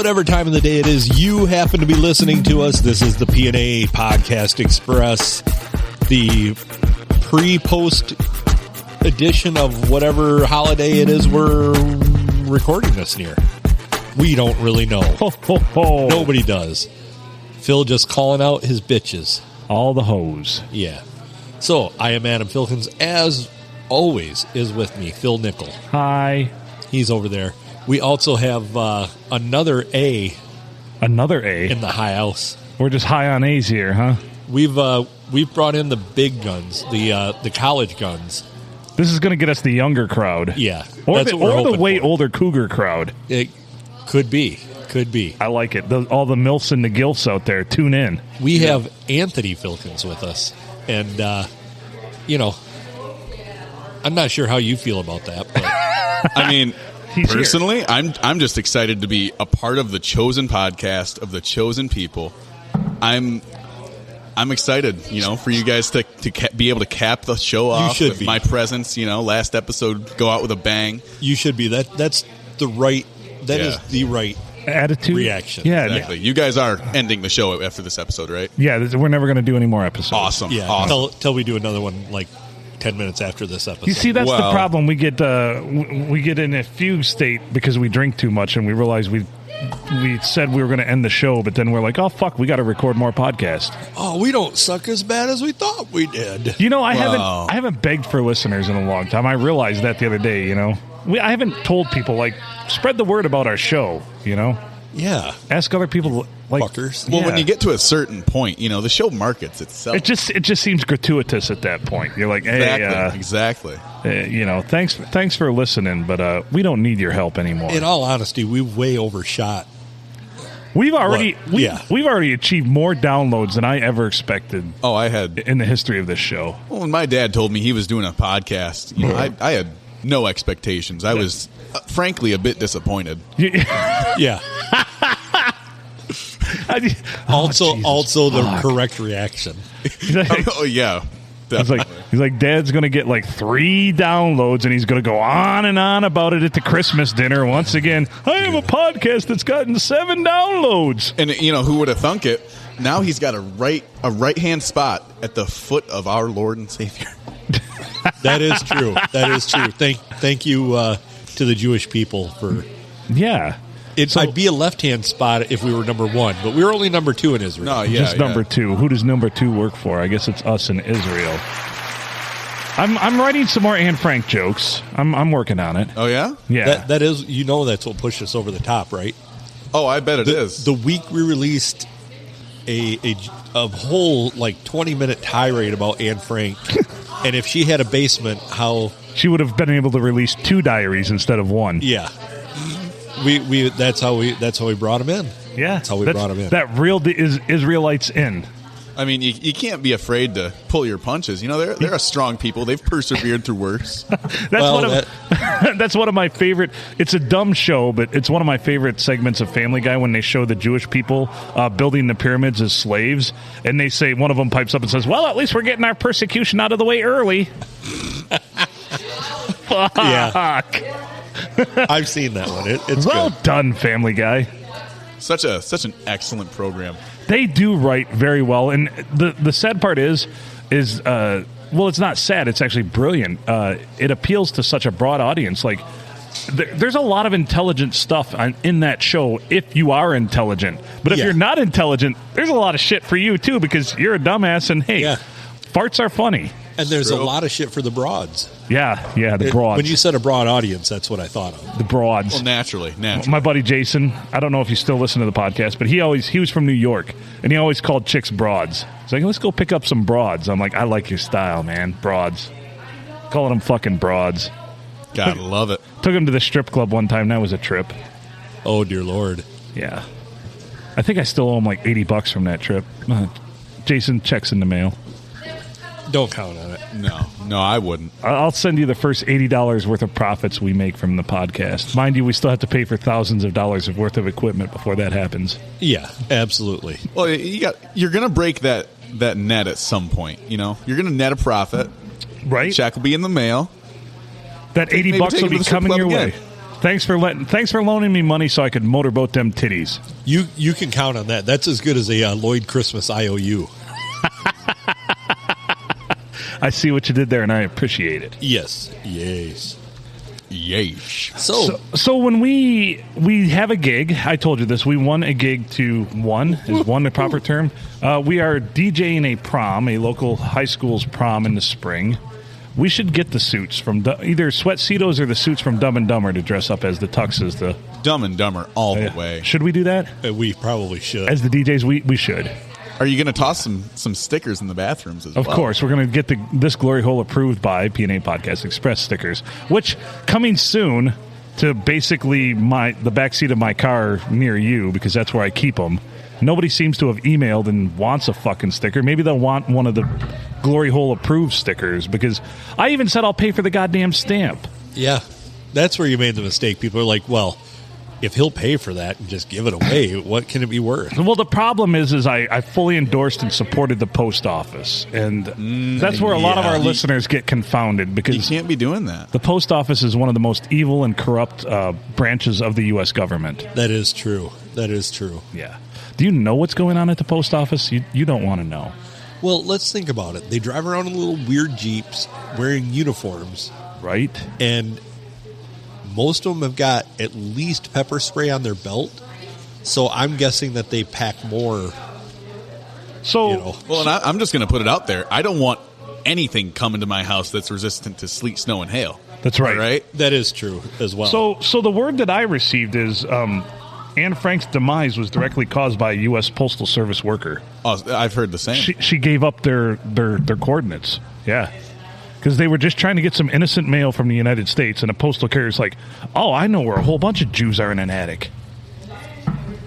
whatever time of the day it is you happen to be listening to us. This is the PNA Podcast Express, the pre-post edition of whatever holiday it is we're recording this near. We don't really know. Ho, ho, ho. Nobody does. Phil just calling out his bitches. All the hoes. Yeah. So, I am Adam Filkins. As always, is with me, Phil Nickel. Hi. He's over there. We also have another A. Another A? In the high house. We're just high on A's here, huh? We've brought in the big guns, the college guns. This is going to get us the younger crowd. Yeah. Or the way older cougar crowd. It could be. I like it. All the MILFs and the GILFs out there, tune in. We have Anthony Filkins with us. And, I'm not sure how you feel about that. But I mean, personally, here. I'm just excited to be a part of the chosen podcast of the chosen people. I'm excited, for you guys to be able to cap the show off with my presence. Last episode, go out with a bang. You should be. That's the right. That is the right attitude reaction. Yeah, exactly. You guys are ending the show after this episode, right? Yeah, we're never going to do any more episodes. Awesome. Yeah, awesome. Till we do another one like 10 minutes after this episode. You see, that's the problem. We get in a fugue state because we drink too much, and we realize we said we were going to end the show, but then we're like, oh fuck, we got to record more podcasts. Oh, we don't suck as bad as we thought we did. I haven't begged for listeners in a long time. I realized that the other day. I haven't told people, like, spread the word about our show. Yeah. Ask other people, like, fuckers. Well, when you get to a certain point, the show markets itself. It just seems gratuitous at that point. You're like, hey, exactly. Thanks for listening, but we don't need your help anymore. In all honesty, we way overshot. We've already achieved more downloads than I ever expected. Oh, I had in the history of this show. Well, when my dad told me he was doing a podcast, I had no expectations. I was frankly a bit disappointed. Yeah. Also the correct reaction. Oh yeah. He's like, Dad's going to get like 3 downloads, and he's going to go on and on about it at the Christmas dinner. Once again, I have a podcast that's gotten 7 downloads. And who would have thunk it? Now he's got a right hand spot at the foot of our Lord and Savior. That is true. Thank you to the Jewish people for. Yeah. I'd be a left-hand spot if we were number 1, but we were only number 2 in Israel. No, yeah, just number 2. Who does number 2 work for? I guess it's us in Israel. I'm writing some more Anne Frank jokes. I'm working on it. Oh yeah, yeah. That is, that's what pushed us over the top, right? Oh, I bet it is. The week we released a whole 20-minute tirade about Anne Frank, and if she had a basement, how she would have been able to release 2 diaries instead of 1. Yeah. That's how we brought him in. Yeah, that's how we brought him in. That real is Israelites in. I mean, you can't be afraid to pull your punches. They're a strong people. They've persevered through worse. That's one of my favorite. It's a dumb show, but it's one of my favorite segments of Family Guy when they show the Jewish people building the pyramids as slaves, and they say, one of them pipes up and says, "Well, at least we're getting our persecution out of the way early." Fuck. Yeah. I've seen that one. It's well good. Done, Family Guy. Such an excellent program. They do write very well, and the sad part is well, it's not sad. It's actually brilliant. It appeals to such a broad audience. Like, there's a lot of intelligent stuff in that show if you are intelligent. But if you're not intelligent, there's a lot of shit for you too, because you're a dumbass. And hey, farts are funny. And there's a lot of shit for the broads. Yeah, the broads. When you said a broad audience, that's what I thought of. The broads. Well, naturally. My buddy Jason, I don't know if you still listen to the podcast, but he was from New York, and he always called chicks broads. He's like, let's go pick up some broads. I'm like, I like your style, man. Broads. Calling them fucking broads. God, love it. Took him to the strip club one time. That was a trip. Oh, dear Lord. Yeah. I think I still owe him like $80 from that trip. Jason, checks in the mail. Don't count on it. No, I wouldn't. I'll send you the first $80 worth of profits we make from the podcast. Mind you, we still have to pay for thousands of dollars of worth of equipment before that happens. Yeah, absolutely. Well, you're going to break that net at some point. You're going to net a profit. Right. Check will be in the mail. That $80 will be coming your way. Thanks for loaning me money so I could motorboat them titties. You can count on that. That's as good as a Lloyd Christmas IOU. I see what you did there, and I appreciate it. Yes. So when we have a gig, I told you this, we won a gig to one. Is one the proper term? We are DJing a prom, a local high school's prom in the spring. We should get the suits from either Sweatcetos or the suits from Dumb and Dumber to dress up as the tuxes. The Dumb and Dumber all the way. Should we do that? We probably should. As the DJs, we should. Are you going to toss some stickers in the bathrooms as well? Of course. We're going to get This Glory Hole approved by PNA Podcast Express stickers, which coming soon to basically the backseat of my car near you, because that's where I keep them. Nobody seems to have emailed and wants a fucking sticker. Maybe they'll want one of the Glory Hole approved stickers, because I even said I'll pay for the goddamn stamp. Yeah. That's where you made the mistake. People are like, well, if he'll pay for that and just give it away, what can it be worth? Well, the problem is I fully endorsed and supported the post office, and that's where a lot of our listeners get confounded, because you can't be doing that. The post office is one of the most evil and corrupt branches of the U.S. government. That is true. Yeah. Do you know what's going on at the post office? You don't want to know. Well, let's think about it. They drive around in little weird Jeeps wearing uniforms. Right. And most of them have got at least pepper spray on their belt. So I'm guessing that they pack more. So, well, and I'm just going to put it out there. I don't want anything coming to my house that's resistant to sleet, snow, and hail. That's right. Right? That is true as well. So the word that I received is Anne Frank's demise was directly caused by a U.S. Postal Service worker. Oh, I've heard the same. She gave up their coordinates. Yeah. Because they were just trying to get some innocent mail from the United States, and a postal carrier's like, oh, I know where a whole bunch of Jews are in an attic.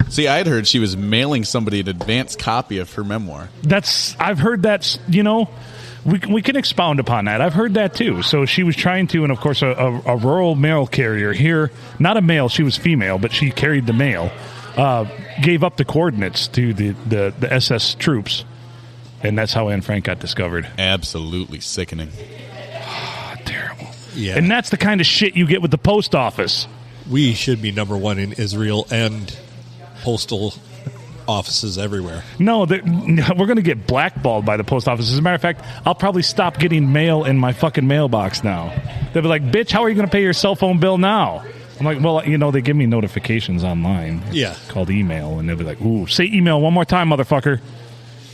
See, I had heard she was mailing somebody an advanced copy of her memoir. I've heard that, we can expound upon that. I've heard that too. So she was trying to, and of course a rural mail carrier here, not a male, she was female, but she carried the mail, gave up the coordinates to the SS troops, and that's how Anne Frank got discovered. Absolutely sickening. Terrible. Yeah. And that's the kind of shit you get with the post office. We should be number one in Israel and postal offices everywhere. No, we're going to get blackballed by the post office. As a matter of fact, I'll probably stop getting mail in my fucking mailbox now. They'll be like, bitch, how are you going to pay your cell phone bill now? I'm like, well, they give me notifications online. Yeah. Called email, and they'll be like, ooh, say email one more time, motherfucker.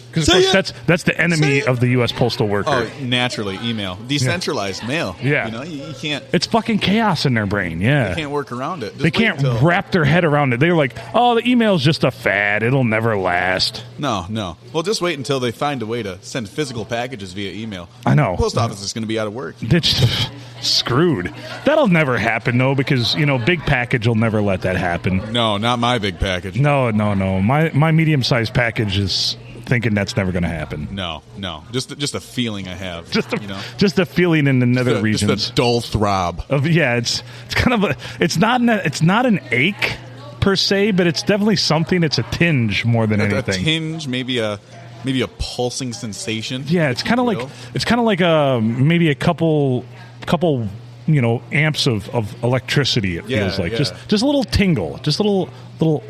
Because, of course, that's the enemy of the U.S. postal worker. Oh, naturally, email. Decentralized mail. Yeah. You can't... It's fucking chaos in their brain, yeah. They can't work around it. They can't wrap their head around it. They're like, oh, the email's just a fad. It'll never last. No. Well, just wait until they find a way to send physical packages via email. I know. The post office is going to be out of work. It's screwed. That'll never happen, though, because, Big Package will never let that happen. No, not my Big Package. No. My medium-sized package is... thinking that's never going to happen. No. Just a feeling I have. Just a feeling in the nether regions. Just a dull throb. It's kind of it's not an ache per se, but it's definitely something. It's a tinge more than anything. A tinge, maybe a pulsing sensation. Yeah, it's kind of like maybe a couple amps of electricity. It feels like just a little tingle, just a little.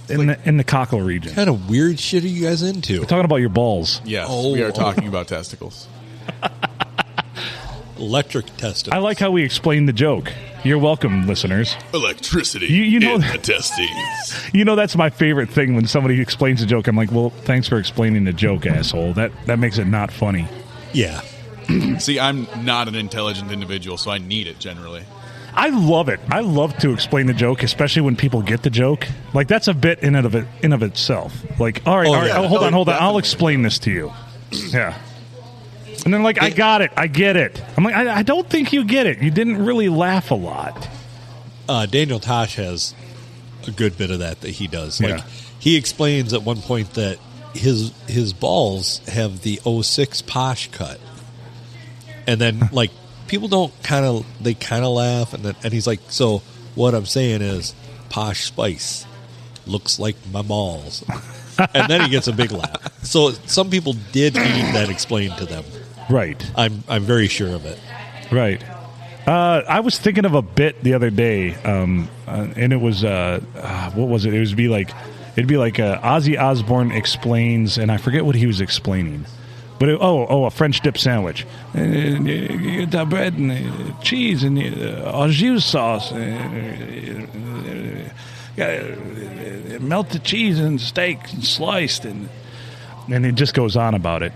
In the cockle region. What kind of weird shit are you guys into? We're talking about your balls. Yes, we are talking about testicles. Electric testicles. I like how we explain the joke. You're welcome, listeners. Electricity in the testes. That's my favorite thing when somebody explains a joke. I'm like, well, thanks for explaining the joke, asshole. That makes it not funny. Yeah. See, I'm not an intelligent individual, so I need it generally. I love it. I love to explain the joke, especially when people get the joke. Like, that's a bit in of itself. Like, all right, hold on. I'll explain this to you. Yeah. And then, like, I got it. I get it. I'm like, I don't think you get it. You didn't really laugh a lot. Daniel Tosh has a good bit of that he does. Like, he explains at one point that his balls have the 06 Posh cut. And then, like, people kind of laugh, and he's like, so what I'm saying is Posh Spice looks like my balls. And then he gets a big laugh. So some people did need that explained to them. Right. I'm very sure of it. Right. I was thinking of a bit the other day, and it was what was it? It'd be like Ozzy Osbourne explains, and I forget what he was explaining. But a French dip sandwich, the bread and cheese and au jus sauce, melted cheese and steak and sliced, and it just goes on about it.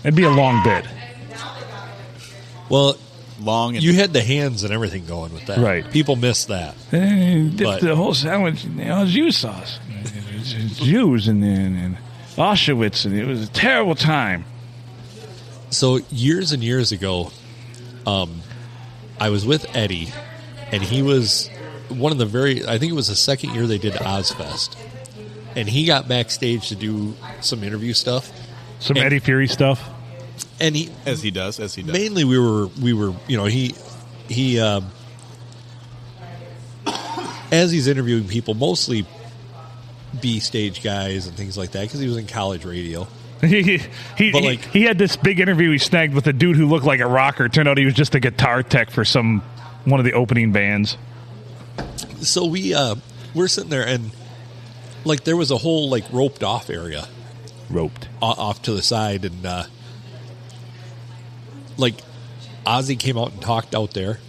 It'd be a long bit. Well, long. And you had the hands and everything going with that, right? People miss that. Dipped the whole sandwich in au jus sauce, Jews and Auschwitz, and it was a terrible time. So years and years ago, I was with Eddie, and he was one of the I think it was the second year they did Ozfest, and he got backstage to do some interview stuff, Eddie Fury stuff. And he does. Mainly, we were he as he's interviewing people, mostly B stage guys and things like that, because he was in college radio. He had this big interview he snagged with a dude who looked like a rocker. Turned out he was just a guitar tech for one of the opening bands. So we're sitting there, and there was a whole roped off area, off to the side, and Ozzy came out and talked out there,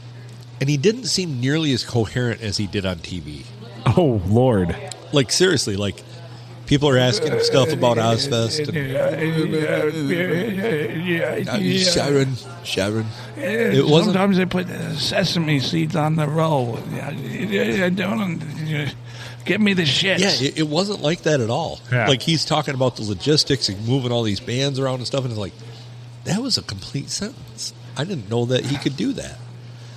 and he didn't seem nearly as coherent as he did on TV. Oh, Lord. Seriously, people are asking him stuff about Ozfest. Sharon. Sometimes they put sesame seeds on the roll. Don't give me the shit. Yeah, it wasn't like that at all. Yeah. He's talking about the logistics and moving all these bands around and stuff, and it's that was a complete sentence. I didn't know that he could do that.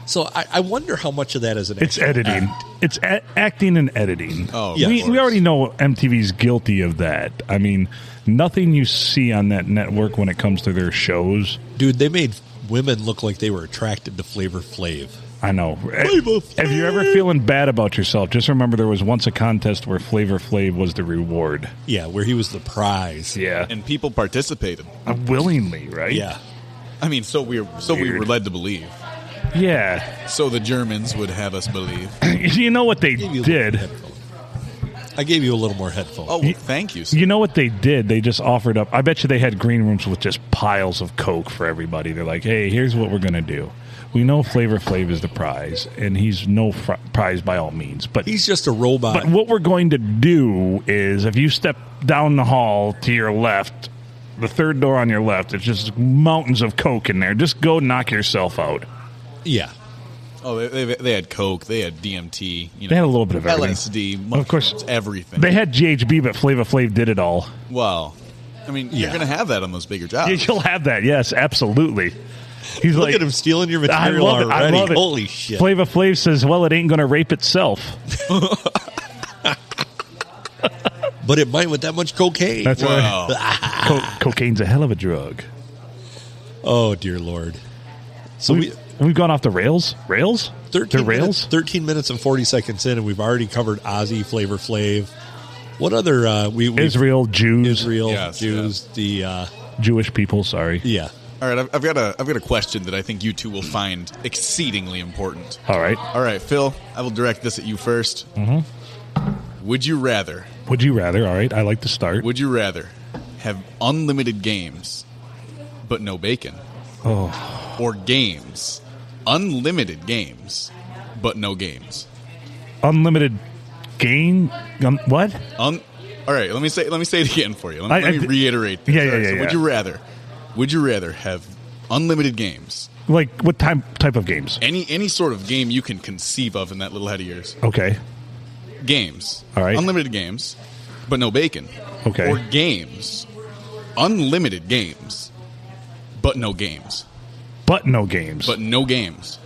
So I wonder how much of that is It's editing. Act. It's acting and editing. Oh, yeah. We already know MTV's guilty of that. I mean, nothing you see on that network when it comes to their shows. Dude, they made women look like they were attracted to Flavor Flav. I know. If you're ever feeling bad about yourself, just remember there was once a contest where Flavor Flav was the reward. Yeah, where he was the prize. Yeah. And people participated. Willingly, right? Yeah. I mean, so we were led to believe. Yeah. So the Germans would have us believe. You know what they did? I gave you a little more headphone. Oh, thank you. You know what they did? They just offered up. I bet you they had green rooms with just piles of Coke for everybody. They're like, hey, here's what we're going to do. We know Flavor Flav is the prize, and he's no prize by all means. But he's just a robot. But what we're going to do is, if you step down the hall to your left, the third door on your left, it's just mountains of Coke in there. Just go knock yourself out. Yeah. Oh, they had Coke, they had DMT, they had a little bit of everything. LSD, mushrooms, of course, everything. They had GHB, but Flavor Flav did it all. Well, I mean, you're going to have that on those bigger jobs. You'll have that, yes, absolutely. He's Look at him stealing your material already. I love it. Holy shit. Flavor Flav says, well, it ain't going to rape itself. But it might with that much cocaine. That's right. Cocaine's a hell of a drug. Oh, dear Lord. So we've gone off the rails? Rails? 13 minutes and 40 seconds in, and we've already covered Ozzy, Flavor Flav. What other... Israel, Jews. Jews, the... Jewish people, sorry. Yeah. All right, I've got a question that I think you two will find exceedingly important. All right, Phil, I will direct this at you first. Mm-hmm. Would you rather? All right, I like to start. Would you rather have unlimited games, but no bacon? Oh. Or unlimited games, but no games? Unlimited game? What? All right, let me say it again for you. Let me reiterate this. Yeah. So would you rather have unlimited games? Like what type of games? Any sort of game you can conceive of in that little head of yours. Okay. Games. All right. Unlimited games, but no bacon. Okay. Or games. Unlimited games, but no games. But no games. But no games.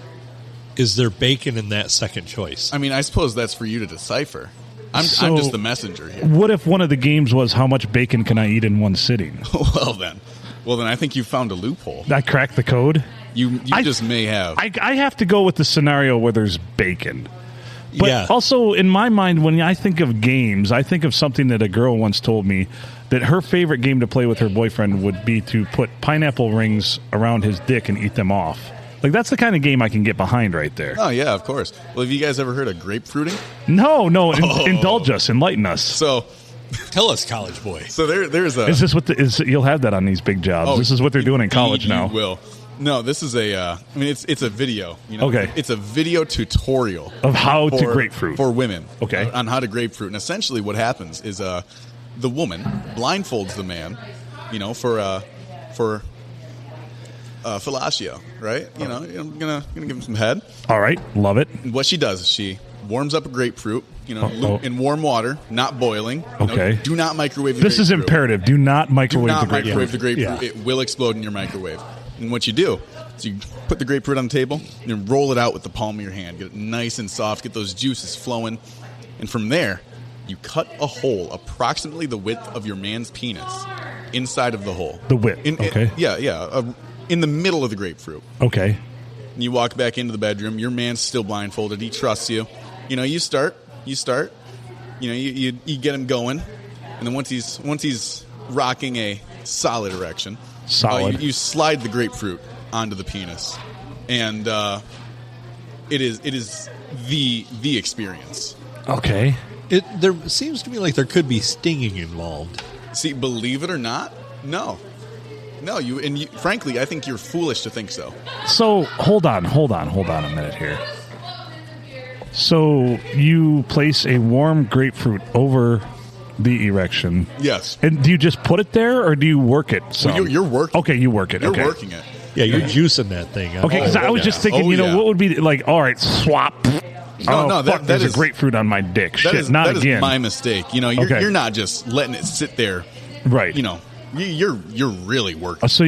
Is there bacon in that second choice? I mean, I suppose that's for you to decipher. I'm just the messenger here. What if one of the games was how much bacon can I eat in one sitting? Well, then I think you found a loophole. I cracked the code? You just may have. I have to go with the scenario where there's bacon. But yeah. Also, in my mind, when I think of games, I think of something that a girl once told me, that her favorite game to play with her boyfriend would be to put pineapple rings around his dick and eat them off. Like, that's the kind of game I can get behind right there. Oh, yeah, of course. Well, have you guys ever heard of grapefruiting? No. Indulge us. Enlighten us. So... Tell us, college boy. So there's a... Is this what you'll have that on these big jobs? This is what they're doing in college now. You will. No, this is it's a video. Okay. It's a video tutorial of how to grapefruit for women. Okay. On how to grapefruit. And essentially what happens is the woman blindfolds the man, for fellatio, right? I'm gonna give him some head. All right, love it. And what she does is she warms up a grapefruit, in warm water, not boiling. Okay. Do not microwave the This grapefruit. is imperative. Do not microwave the grapefruit. Microwave the grapefruit. Yeah. It will explode in your microwave. And what you do is you put the grapefruit on the table and you roll it out with the palm of your hand. Get it nice and soft. Get those juices flowing. And from there, you cut a hole approximately the width of your man's penis inside of the hole. The width, okay. In the middle of the grapefruit. Okay. And you walk back into the bedroom. Your man's still blindfolded. He trusts you. You start. You get him going. And then once he's rocking a solid erection, you slide the grapefruit onto the penis. And it is the experience. Okay. There seems to me like there could be stinging involved. See, believe it or not, no. No, frankly, I think you're foolish to think so. So, hold on a minute here. So, you place a warm grapefruit over the erection. Yes. And do you just put it there, or do you work it? Well, you're working. Okay, you work it. You're working it. Yeah, you're juicing that thing. Okay, because I was just thinking, what would be like? All right, swap. There's a grapefruit on my dick. Shit, not again. That is my mistake. You're not just letting it sit there. Right. You're really working. So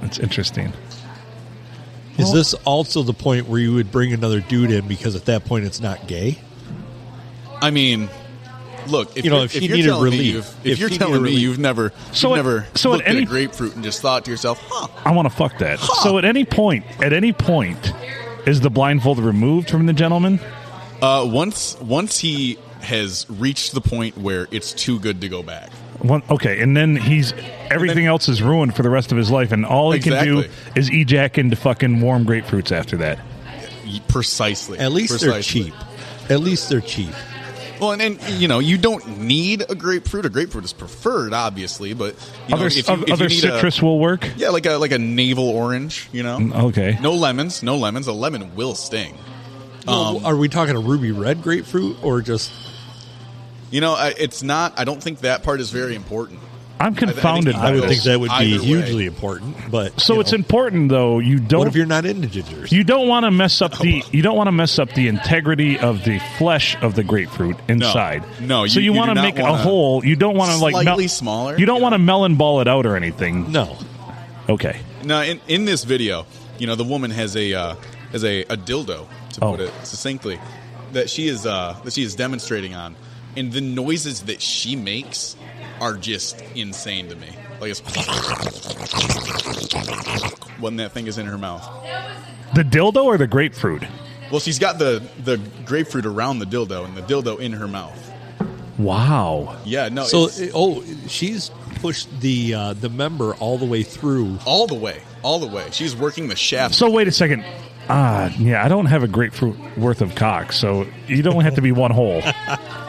that's interesting. Is this also the point where you would bring another dude in because at that point it's not gay? I mean, look, if you're telling me you've never looked at a grapefruit and just thought to yourself, I want to fuck that. So at any point, is the blindfold removed from the gentleman? Once he has reached the point where it's too good to go back. And then everything else is ruined for the rest of his life, and all he can do is ejac into fucking warm grapefruits after that. Precisely. At least they're cheap. Well, and you don't need a grapefruit. A grapefruit is preferred, obviously, but other citrus will work. Yeah, like a navel orange. Okay. No lemons. A lemon will sting. Are we talking a ruby red grapefruit or just? It's not. I don't think that part is very important. I'm confounded. I would think that would be hugely important, but it's important though. You don't. What if you're not into gingers? You don't want to mess up You don't want to mess up the integrity of the flesh of the grapefruit inside. No. So you want to make a hole. You don't want to slightly smaller. You don't want to melon ball it out or anything. No. Okay. Now in this video, the woman has a dildo, to put it succinctly, that she is demonstrating on. And the noises that she makes are just insane to me. Like it's when that thing is in her mouth. The dildo or the grapefruit? Well, she's got the grapefruit around the dildo and the dildo in her mouth. Wow. Yeah, no. So, she's pushed the member all the way through. All the way. She's working the shaft. So wait a second. I don't have a grapefruit worth of cock, so you don't have to be one hole.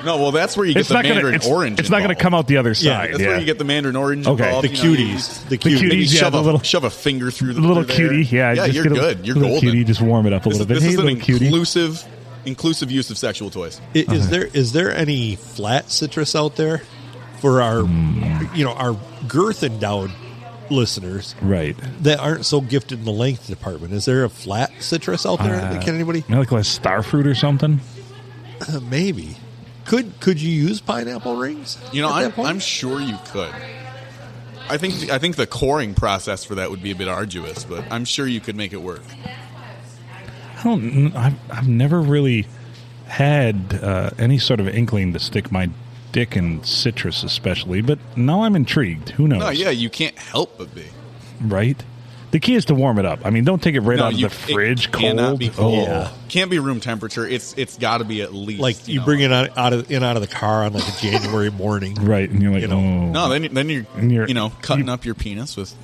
No, well, that's where you get the mandarin orange. It's not going to come out the other side. That's where you get the mandarin orange involved. The cuties. The cuties. Shove a finger through the little cutie. Yeah, you're good. You're golden. Cutie, just warm it up a little bit. This is an inclusive use of sexual toys. Is there any flat citrus out there for our our girth endowed listeners, right, that aren't so gifted in the length department? Is there a flat citrus out there? Can anybody? Like a starfruit or something? Maybe. Could you use pineapple rings? I'm sure you could. I think the coring process for that would be a bit arduous, but I'm sure you could make it work. I've never really had any sort of inkling to stick my dick in citrus, especially, but now I'm intrigued. Who knows? No, yeah, you can't help but be. Right? The key is to warm it up. I mean, don't take it out of the fridge cold. Cannot be cold. Yeah. Can't be room temperature. It's got to be at least like you bring it out of the car on like a January morning, right? And you're like, no, then you're cutting up your penis with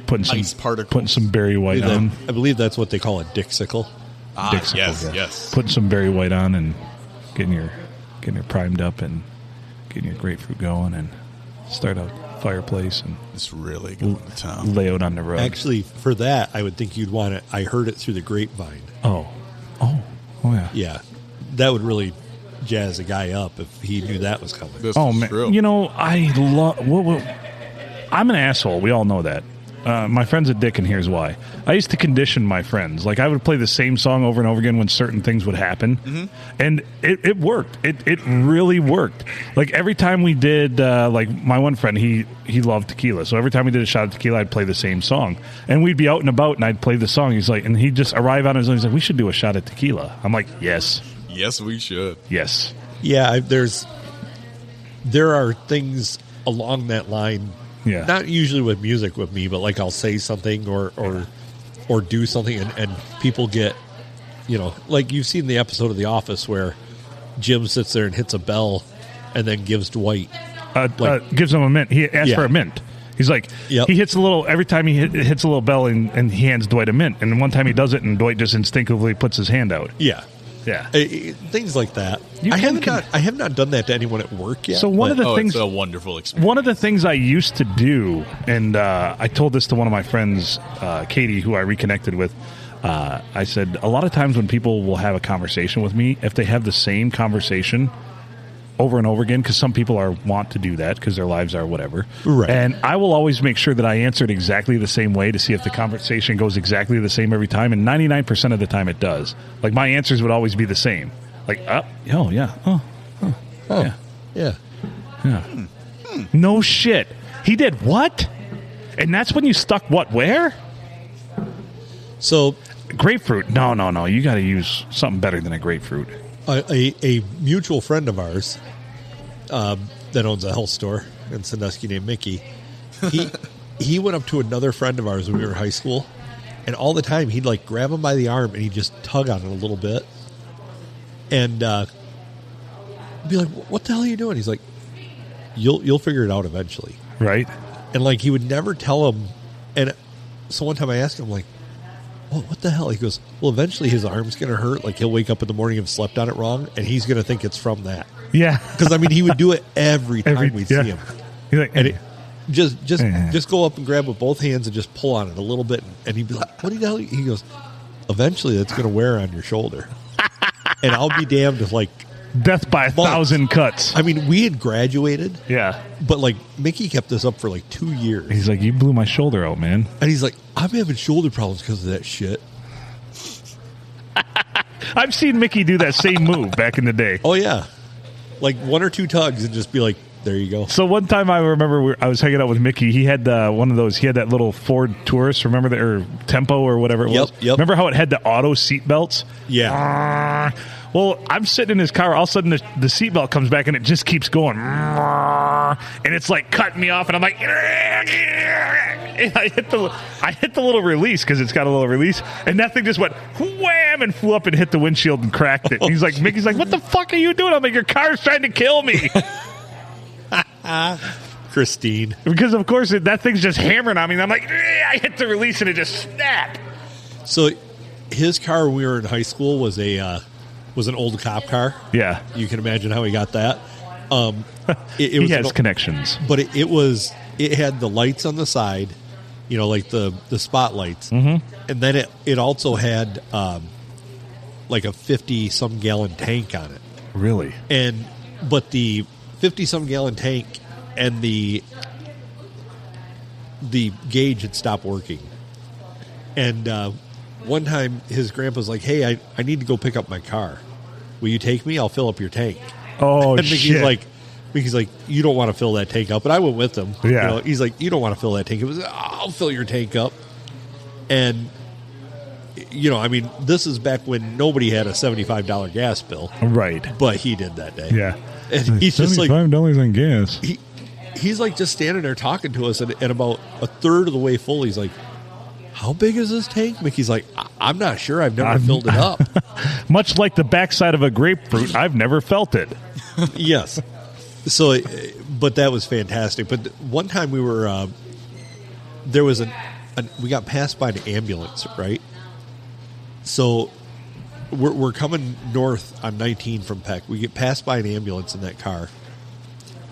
putting ice particles, putting some Berry White on. I believe that's what they call a dixicle. Yes. Putting some Berry White on and getting your primed up and getting your grapefruit going and start a fireplace and it's really going to town. Lay out on the rug. Actually, for that, I would think you'd want it. I heard it through the grapevine. Oh, yeah. Yeah, that would really jazz a guy up if he knew that was coming. Man, true. I love. I'm an asshole. We all know that. My friend's a dick, and here's why. I used to condition my friends. Like, I would play the same song over and over again when certain things would happen. And it worked. It really worked. Like, every time we did, like, my one friend, he loved tequila. So every time we did a shot of tequila, I'd play the same song. And we'd be out and about, and I'd play the song. He's like, and he'd just arrive on his own. He's like, we should do a shot of tequila. I'm like, yes. Yes, we should. Yes. Yeah, there are things along that line. Yeah. Not usually with music with me, but like I'll say something or do something and people get, like you've seen the episode of The Office where Jim sits there and hits a bell and then gives Dwight. Gives him a mint. He asked for a mint. He's like, he hits a little, every time he hits a little bell and he hands Dwight a mint. And one time he does it and Dwight just instinctively puts his hand out. Yeah. Yeah. Things like that. I have not done that to anyone at work yet. So one of the things, it's a wonderful experience. One of the things I used to do, and I told this to one of my friends, Katie, who I reconnected with. I said, a lot of times when people will have a conversation with me, if they have the same conversation over and over again, because some people want to do that because their lives are whatever. Right. And I will always make sure that I answer it exactly the same way to see if the conversation goes exactly the same every time. And 99% of the time it does. Like, my answers would always be the same. Like, yeah. No shit. He did what? And that's when you stuck what where? So grapefruit. No. You got to use something better than a grapefruit. A mutual friend of ours that owns a health store in Sandusky named Mickey, he went up to another friend of ours when we were in high school, and all the time he'd like grab him by the arm and he'd just tug on it a little bit and be like, "What the hell are you doing?" He's like, "You'll figure it out eventually." Right. And like he would never tell him. And so one time I asked him, like, "Well, what the hell?" He goes, "Well, eventually his arm's going to hurt. Like he'll wake up in the morning and slept on it wrong, and he's going to think it's from that." Yeah, because I mean, he would do it every time we'd see him. He's like, and just go up and grab with both hands and just pull on it a little bit, and he'd be like, "What the hell?" He goes, "Eventually, that's going to wear on your shoulder." And I'll be damned if like death by 1,000 cuts. I mean, we had graduated. Yeah. But like Mickey kept this up for like 2 years. He's like, "You blew my shoulder out, man." And he's like, "I'm having shoulder problems because of that shit." I've seen Mickey do that same move back in the day. Oh yeah. Like one or two tugs and just be like, "There you go." So one time I remember I was hanging out with Mickey. He had one of those. He had that little Ford Taurus. Remember that, or Tempo or whatever it was. Yep. Remember how it had the auto seat belts? Yeah. Well, I'm sitting in his car. All of a sudden, the seatbelt comes back and it just keeps going, and it's like cutting me off. And I'm like, and I hit the little release because it's got a little release, and that thing just went wham and flew up and hit the windshield and cracked it. And he's like, Mickey's like, "What the fuck are you doing?" I'm like, "Your car's trying to kill me." Christine. Because of course that thing's just hammering on me. And I'm like, I hit the release and it just snapped. So his car when we were in high school was an old cop car. Yeah. You can imagine how he got that. He has connections. But it had the lights on the side, like the spotlights. Mm-hmm. And then it also had like a 50-some gallon tank on it. Really? But the 50-some gallon tank and the gauge had stopped working. And one time his grandpa's like, "Hey, I need to go pick up my car. Will you take me? I'll fill up your tank." Oh, and shit. Mickey's like, "You don't want to fill that tank up." And I went with him. Yeah. He's like, "You don't want to fill that tank up." I was like, "I'll fill your tank up." And, I mean, this is back when nobody had a $75 gas bill. Right. But he did that day. Yeah. And he's just like $75 on gas. He's like just standing there talking to us, and about a third of the way full, he's like, how big is this tank? Mickey's like, I'm not sure. I've never filled it up. Much like the backside of a grapefruit, I've never felt it. Yes. So, but that was fantastic. But one time we were, there was we got passed by an ambulance, right? So we're coming north on 19 from Peck. We get passed by an ambulance in that car.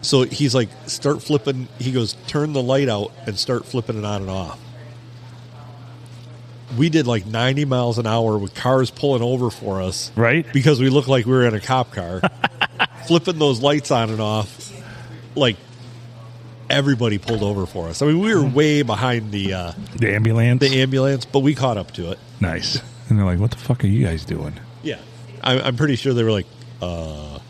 So he's like, start flipping. He goes, turn the light out and start flipping it on and off. We did like 90 miles an hour with cars pulling over for us. Right. Because we looked like we were in a cop car. Flipping those lights on and off. Like, everybody pulled over for us. I mean, we were way behind the ambulance, but we caught up to it. Nice. And they're like, what the fuck are you guys doing? Yeah. I'm pretty sure they were like, are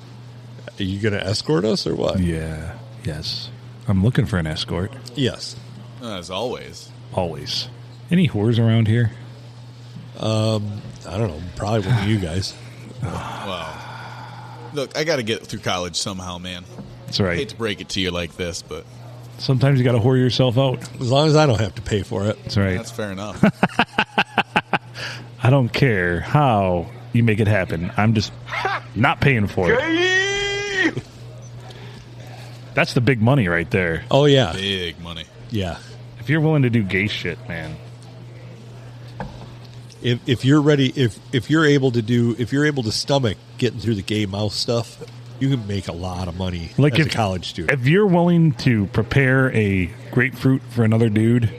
you going to escort us or what? Yeah. Yes. I'm looking for an escort. Yes. As always. Always. Any whores around here? I don't know. Probably one of you guys. Well, look, I got to get through college somehow, man. That's right. I hate to break it to you like this, but sometimes you got to whore yourself out. As long as I don't have to pay for it. That's right. That's fair enough. I don't care how you make it happen. I'm just not paying for it. That's the big money right there. Oh, yeah. Big money. Yeah. If you're willing to do gay shit, man. If you're ready, if you're able to stomach getting through the gay mouth stuff, you can make a lot of money as a college student. If you're willing to prepare a grapefruit for another dude,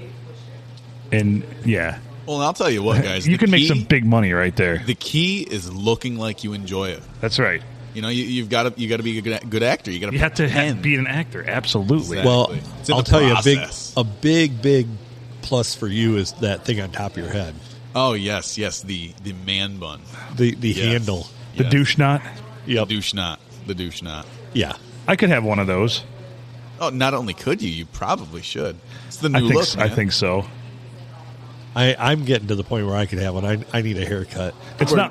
and yeah. Well, I'll tell you what, guys. You can make some big money right there. The key is looking like you enjoy it. That's right. You know, you've got to be a good actor. You have to be an actor. Absolutely. Exactly. Well, I'll tell you a big plus for you is that thing on top of your head. Oh yes, the man bun, the handle, the douche knot. Yep. The douche knot. Yeah, I could have one of those. Oh, not only could you probably should. It's the new look, man. I think so. I'm getting to the point where I could have one. I need a haircut.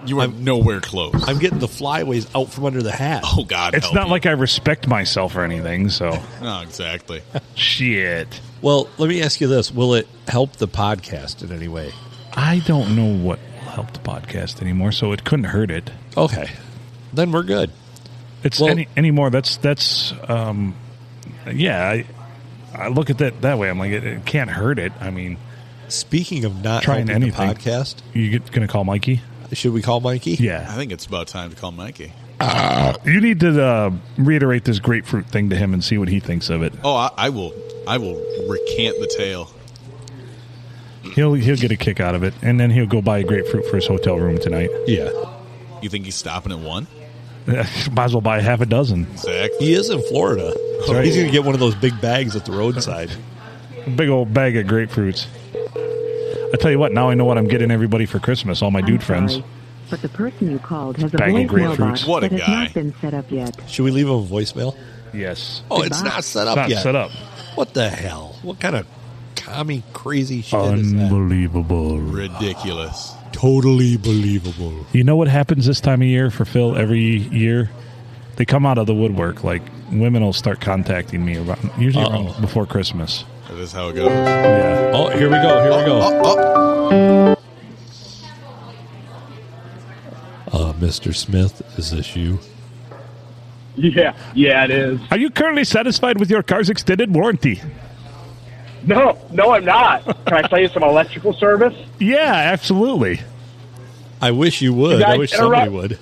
You are nowhere close. I'm getting the flyaways out from under the hat. Oh God, it's not like I respect myself or anything. So no, exactly. Shit. Well, let me ask you this: will it help the podcast in any way? I don't know what will help the podcast anymore, so it couldn't hurt it. Okay, then we're good. It's anymore. That's yeah. I look at that way. I'm like, it can't hurt it. I mean, speaking of not trying helping anything, the podcast, you going to call Mikey? Should we call Mikey? Yeah, I think it's about time to call Mikey. You need to reiterate this grapefruit thing to him and see what he thinks of it. Oh, I will recant the tale. He'll get a kick out of it, and then he'll go buy a grapefruit for his hotel room tonight. Yeah. You think he's stopping at one? Might as well buy half a dozen. Exactly. He is in Florida. Right. He's going to get one of those big bags at the roadside. A big old bag of grapefruits. I tell you what, now I know what I'm getting everybody for Christmas, all my dude friends. But the person you called has a bag of voicemail grapefruits. box What a that guy. has not been set up yet. Should we leave him a voicemail? Yes. Oh, it's not set up It's yet. not set up. What the hell? What kind of commie crazy shit is that? Unbelievable. Ridiculous. Totally believable. You know what happens this time of year for Phil every year? They come out of the woodwork. Like, women will start contacting me usually around before Christmas. That is how it goes. Yeah. Oh, here we go. Mr. Smith, is this you? Yeah, it is. Are you currently satisfied with your car's extended warranty? No, I'm not. Can I tell you some electrical service? Yeah, absolutely. I wish you would. I wish somebody would.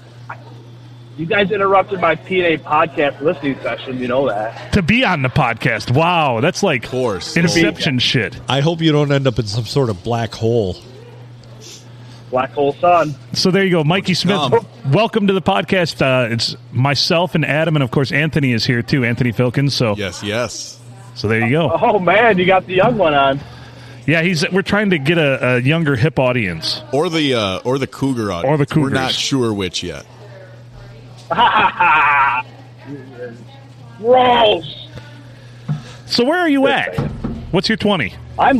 You guys interrupted my PNA podcast listening session. You know that. To be on the podcast. Wow, that's like Inception shit. I hope you don't end up in some sort of black hole. Black hole sun. So there you go. Mikey Smith, welcome to the podcast. It's myself and Adam, and of course Anthony is here too, Anthony Filkins. So Yes. So there you go. Oh man, you got the young one on. Yeah, we're trying to get a younger hip audience. Or the cougar audience. Or the cougars. We're not sure which yet. Gross. So where are you at? What's your 20? My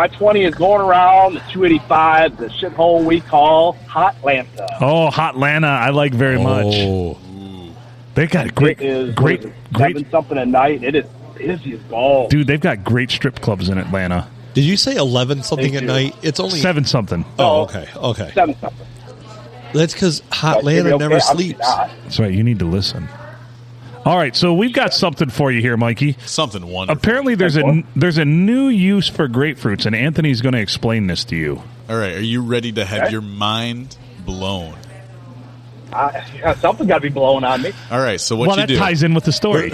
20 is going around the 285, the shithole we call Hotlanta. Oh, Hotlanta, I like very much. They got great something at night. It is busy as balls. Dude, they've got great strip clubs in Atlanta. Did you say 11 something at night? It's only 7 something. Oh, okay. 7 something. That's because Hotlanta never sleeps. That's right. You need to listen. All right, so we've got something for you here, Mikey. Something wonderful. Apparently, there's a new use for grapefruits, and Anthony's going to explain this to you. All right, are you ready to have your mind blown? Something got to be blowing on me. All right, so what you do? That ties in with the story.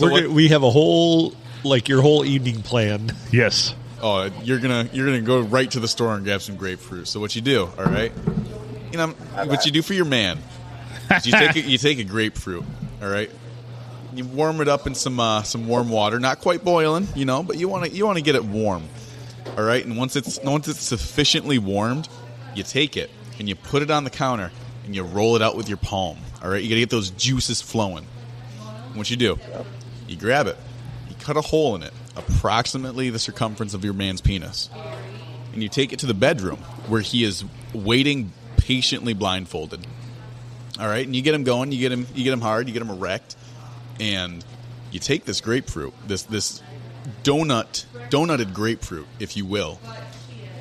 We have a whole, your whole evening planned. Yes. Oh, you're gonna go right to the store and grab some grapefruit. So what you do? All right, what you do for your man? Is you take a grapefruit. All right, you warm it up in some warm water, not quite boiling, but you want to get it warm. All right, and once it's sufficiently warmed, you take it and you put it on the counter and you roll it out with your palm. All right, you got to get those juices flowing. And what you do? You grab it, you cut a hole in it, approximately the circumference of your man's penis, and you take it to the bedroom where he is waiting patiently blindfolded. All right, and you get him going, you get him hard, you get him erect, and you take this grapefruit, this donuted grapefruit, if you will,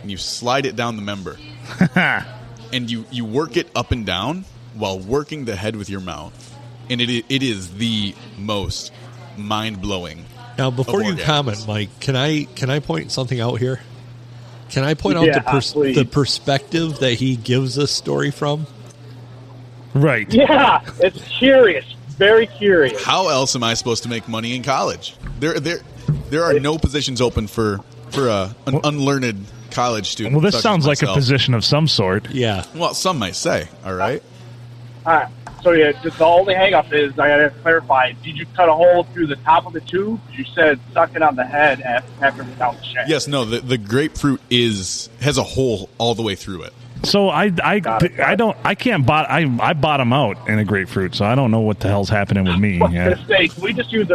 and you slide it down the member, and you work it up and down while working the head with your mouth, and it is the most mind-blowing. Now, before you comment, Mike, can I point something out here? Can I point out the perspective that he gives this story from? Right. Yeah, it's curious, very curious. How else am I supposed to make money in college? There are no positions open for an unlearned college student. Well, this sounds like a position of some sort. Yeah. Well, some might say. All right. All right. So just the only hang-up is I got to clarify. Did you cut a hole through the top of the tube? You said suck it on the head after it's down the shaft. Yes. No. The grapefruit has a hole all the way through it. So I bottom out in a grapefruit, so I don't know what the hell's happening with me. We just use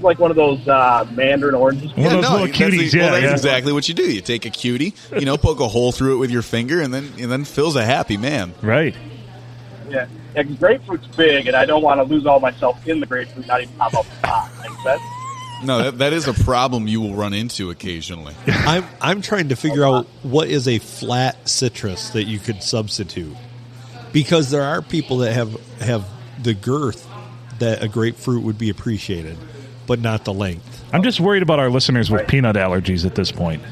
like one of those mandarin oranges. One of those little cuties. That's exactly what you do. You take a cutie, poke a hole through it with your finger, and then Phil's a happy man. Right. Yeah. Grapefruit's big, and I don't want to lose all myself in the grapefruit, not even pop out the top. Makes sense? No, that is a problem you will run into occasionally. I'm trying to figure out what is a flat citrus that you could substitute, because there are people that have the girth that a grapefruit would be appreciated, but not the length. I'm just worried about our listeners with peanut allergies at this point.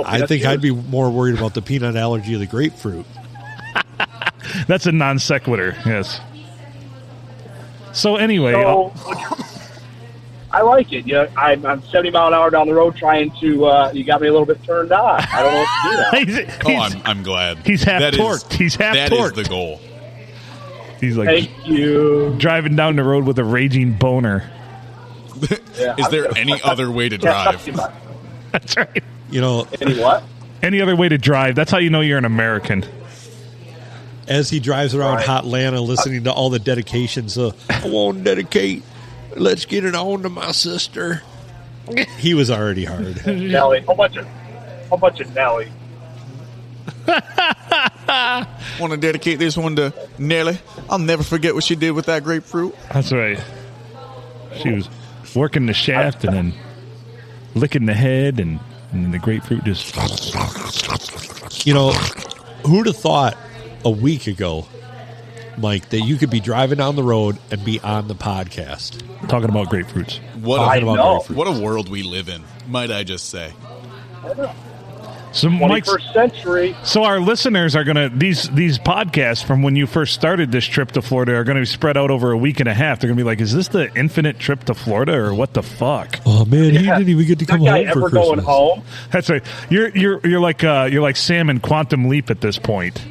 I think I'd be more worried about the peanut allergy of the grapefruit. That's a non sequitur. Yes. So anyway. I like it. I'm 70 mile an hour down the road trying to. You got me a little bit turned on. I don't know what to do now. I'm glad. He's half torqued. He's half torqued. That is the goal. He's like, thank you. Driving down the road with a raging boner. Is there any other way to drive? That's right. Any what? Any other way to drive. That's how you know you're an American. As he drives around Hotlanta listening to all the dedications, I want to dedicate. Let's get it on to my sister. He was already hard. Nelly. How much of Nelly? Want to dedicate this one to Nelly. I'll never forget what she did with that grapefruit. That's right. She was working the shaft and then licking the head, and the grapefruit just... Who'd have thought a week ago, Mike, that you could be driving down the road and be on the podcast talking about grapefruits. What a world we live in, might I just say. So 21st century. So our listeners are going to, these podcasts from when you first started this trip to Florida are going to be spread out over a week and a half. They're going to be like, is this the infinite trip to Florida or what the fuck? Oh man, he didn't even get to come home for Christmas. Going home? That's right. You're like Sam in Quantum Leap at this point.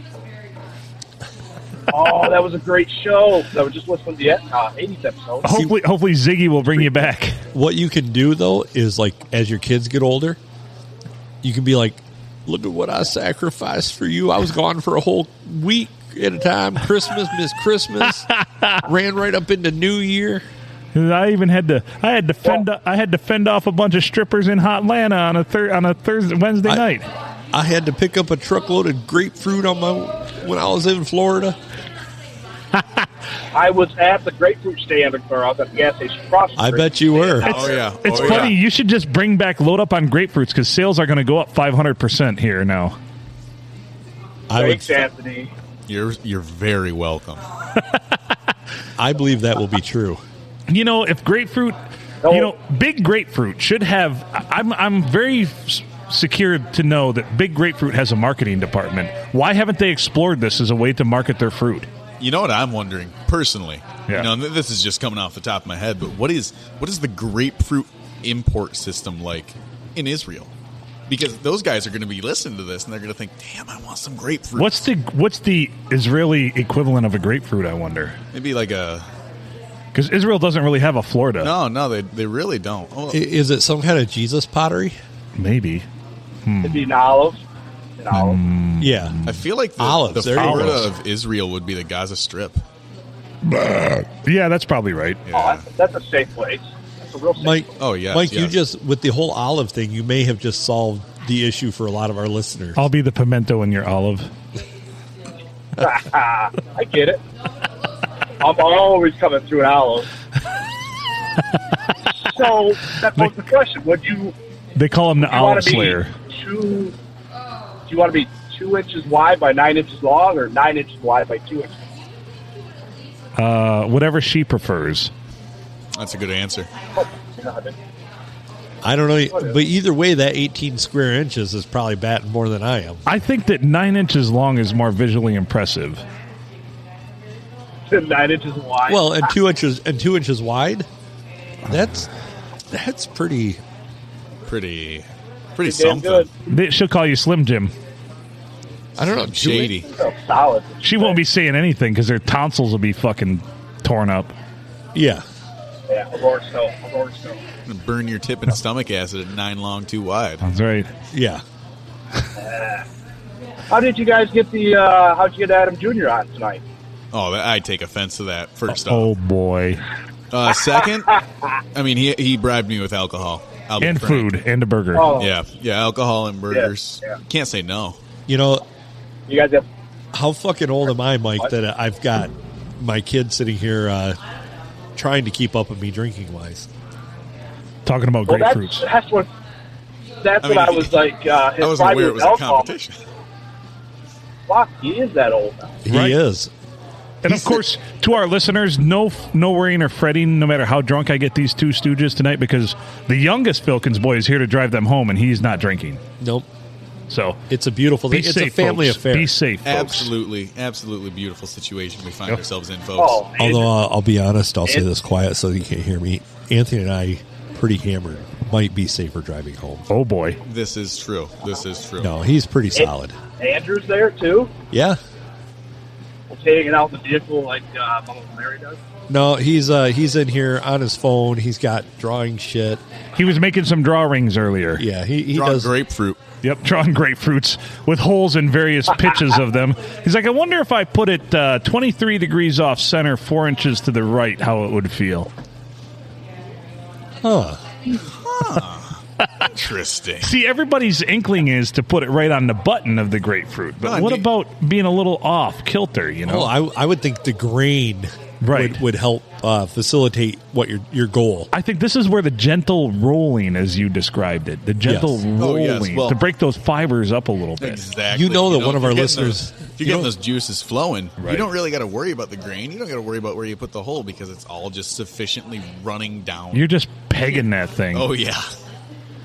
Oh, that was a great show. I was just listening to the 80s episode. Hopefully Ziggy will bring you back. What you can do, though, is like as your kids get older, you can be like, look at what I sacrificed for you. I was gone for a whole week at a time. Christmas, missed Christmas, ran right up into New Year. I even had to fend off a bunch of strippers in Hotlanta on a Wednesday night. I had to pick up a truckload of grapefruit when I was in Florida. I was at the grapefruit stand, or I was at the gas station across the I street. bet you were. It's funny. You should just bring back load up on grapefruits because sales are going to go up 500% here now. Thanks, Anthony. You're very welcome. I believe that will be true. You know, if grapefruit, big grapefruit should have. I'm very secured to know that big grapefruit has a marketing department. Why haven't they explored this as a way to market their fruit? You know what I'm wondering personally? Yeah. You know, this is just coming off the top of my head, but what is the grapefruit import system like in Israel? Because those guys are going to be listening to this and they're going to think, "Damn, I want some grapefruit." What's the Israeli equivalent of a grapefruit? I wonder. Maybe like a. Because Israel doesn't really have a Florida. No, they really don't. Oh. Is it some kind of Jesus pottery? Maybe. It'd be an olive. Yeah. I feel like olives. The Florida of Israel would be the Gaza Strip. Yeah, that's probably right. Yeah. Oh, that's a safe place. That's a real safe Mike, place. Oh, yes. Mike, yes. you just, with the whole olive thing, you may have just solved the issue for a lot of our listeners. I'll be the pimento in your olive. I get it. I'm always coming through an olive. So that poses the question: would you? They call him the olive slayer. Do you want to be 2 inches wide by 9 inches long, or 9 inches wide by 2 inches? Whatever she prefers. That's a good answer. I don't know, but either way, that 18 square inches is probably batting more than I am. I think that 9 inches long is more visually impressive. 9 inches wide. Well, and 2 inches wide. That's pretty something. She'll call you Slim Jim. I don't know. Shady. So solid. She won't be saying anything because her tonsils will be fucking torn up. Yeah. Yeah, Aurora Snow. Burn your tip and stomach acid at 9 long, 2 wide. That's right. Yeah. How did you guys get how'd you get Adam Jr. on tonight? Oh, I take offense to that, first Oh, off. boy. Second, I mean, he bribed me with alcohol. I'll be And frank. food and a burger. Oh, Yeah, alcohol and burgers. Yeah. Can't say no. You know, you guys have how fucking old am I, Mike, that I've got my kid sitting here trying to keep up with me drinking-wise? Talking about grapefruits. That's what I was like. I wasn't aware it was a competition. Fuck, he is that old now. He is. And of course, to our listeners, no worrying or fretting, no matter how drunk I get these two stooges tonight, because the youngest Filkins boy is here to drive them home, and he's not drinking. Nope. So it's a beautiful thing. It's a family affair. Be safe, folks. Absolutely beautiful situation we find ourselves in, folks. Oh, Although I'll be honest, I'll say this quiet so you can't hear me. Anthony and I, pretty hammered, might be safer driving home. Oh boy, This is true. No, he's pretty solid. Andrew's there too. Yeah. Taking out the vehicle like Mama Mary does. No, he's in here on his phone. He's got drawing shit. he was making some drawings earlier. Yeah, he Drawing does. grapefruit. Yep, drawing grapefruits with holes in various pitches of them. He's like, I wonder if I put it 23 degrees off center, 4 inches to the right, how it would feel. Huh. Interesting. See, everybody's inkling is to put it right on the button of the grapefruit. But No, what about being a little off kilter, you know? Well, I would think the grain would help facilitate what your goal. I think this is where the gentle rolling, as you described it, the gentle Yes. rolling, Oh, yes. Well, to break those fibers up a little bit. Exactly. You know that one of if our you're getting listeners- if you're getting those juices flowing, Right. you don't really got to worry about the grain. You don't got to worry about where you put the hole because it's all just sufficiently running down. You're just pegging that thing. Oh, yeah.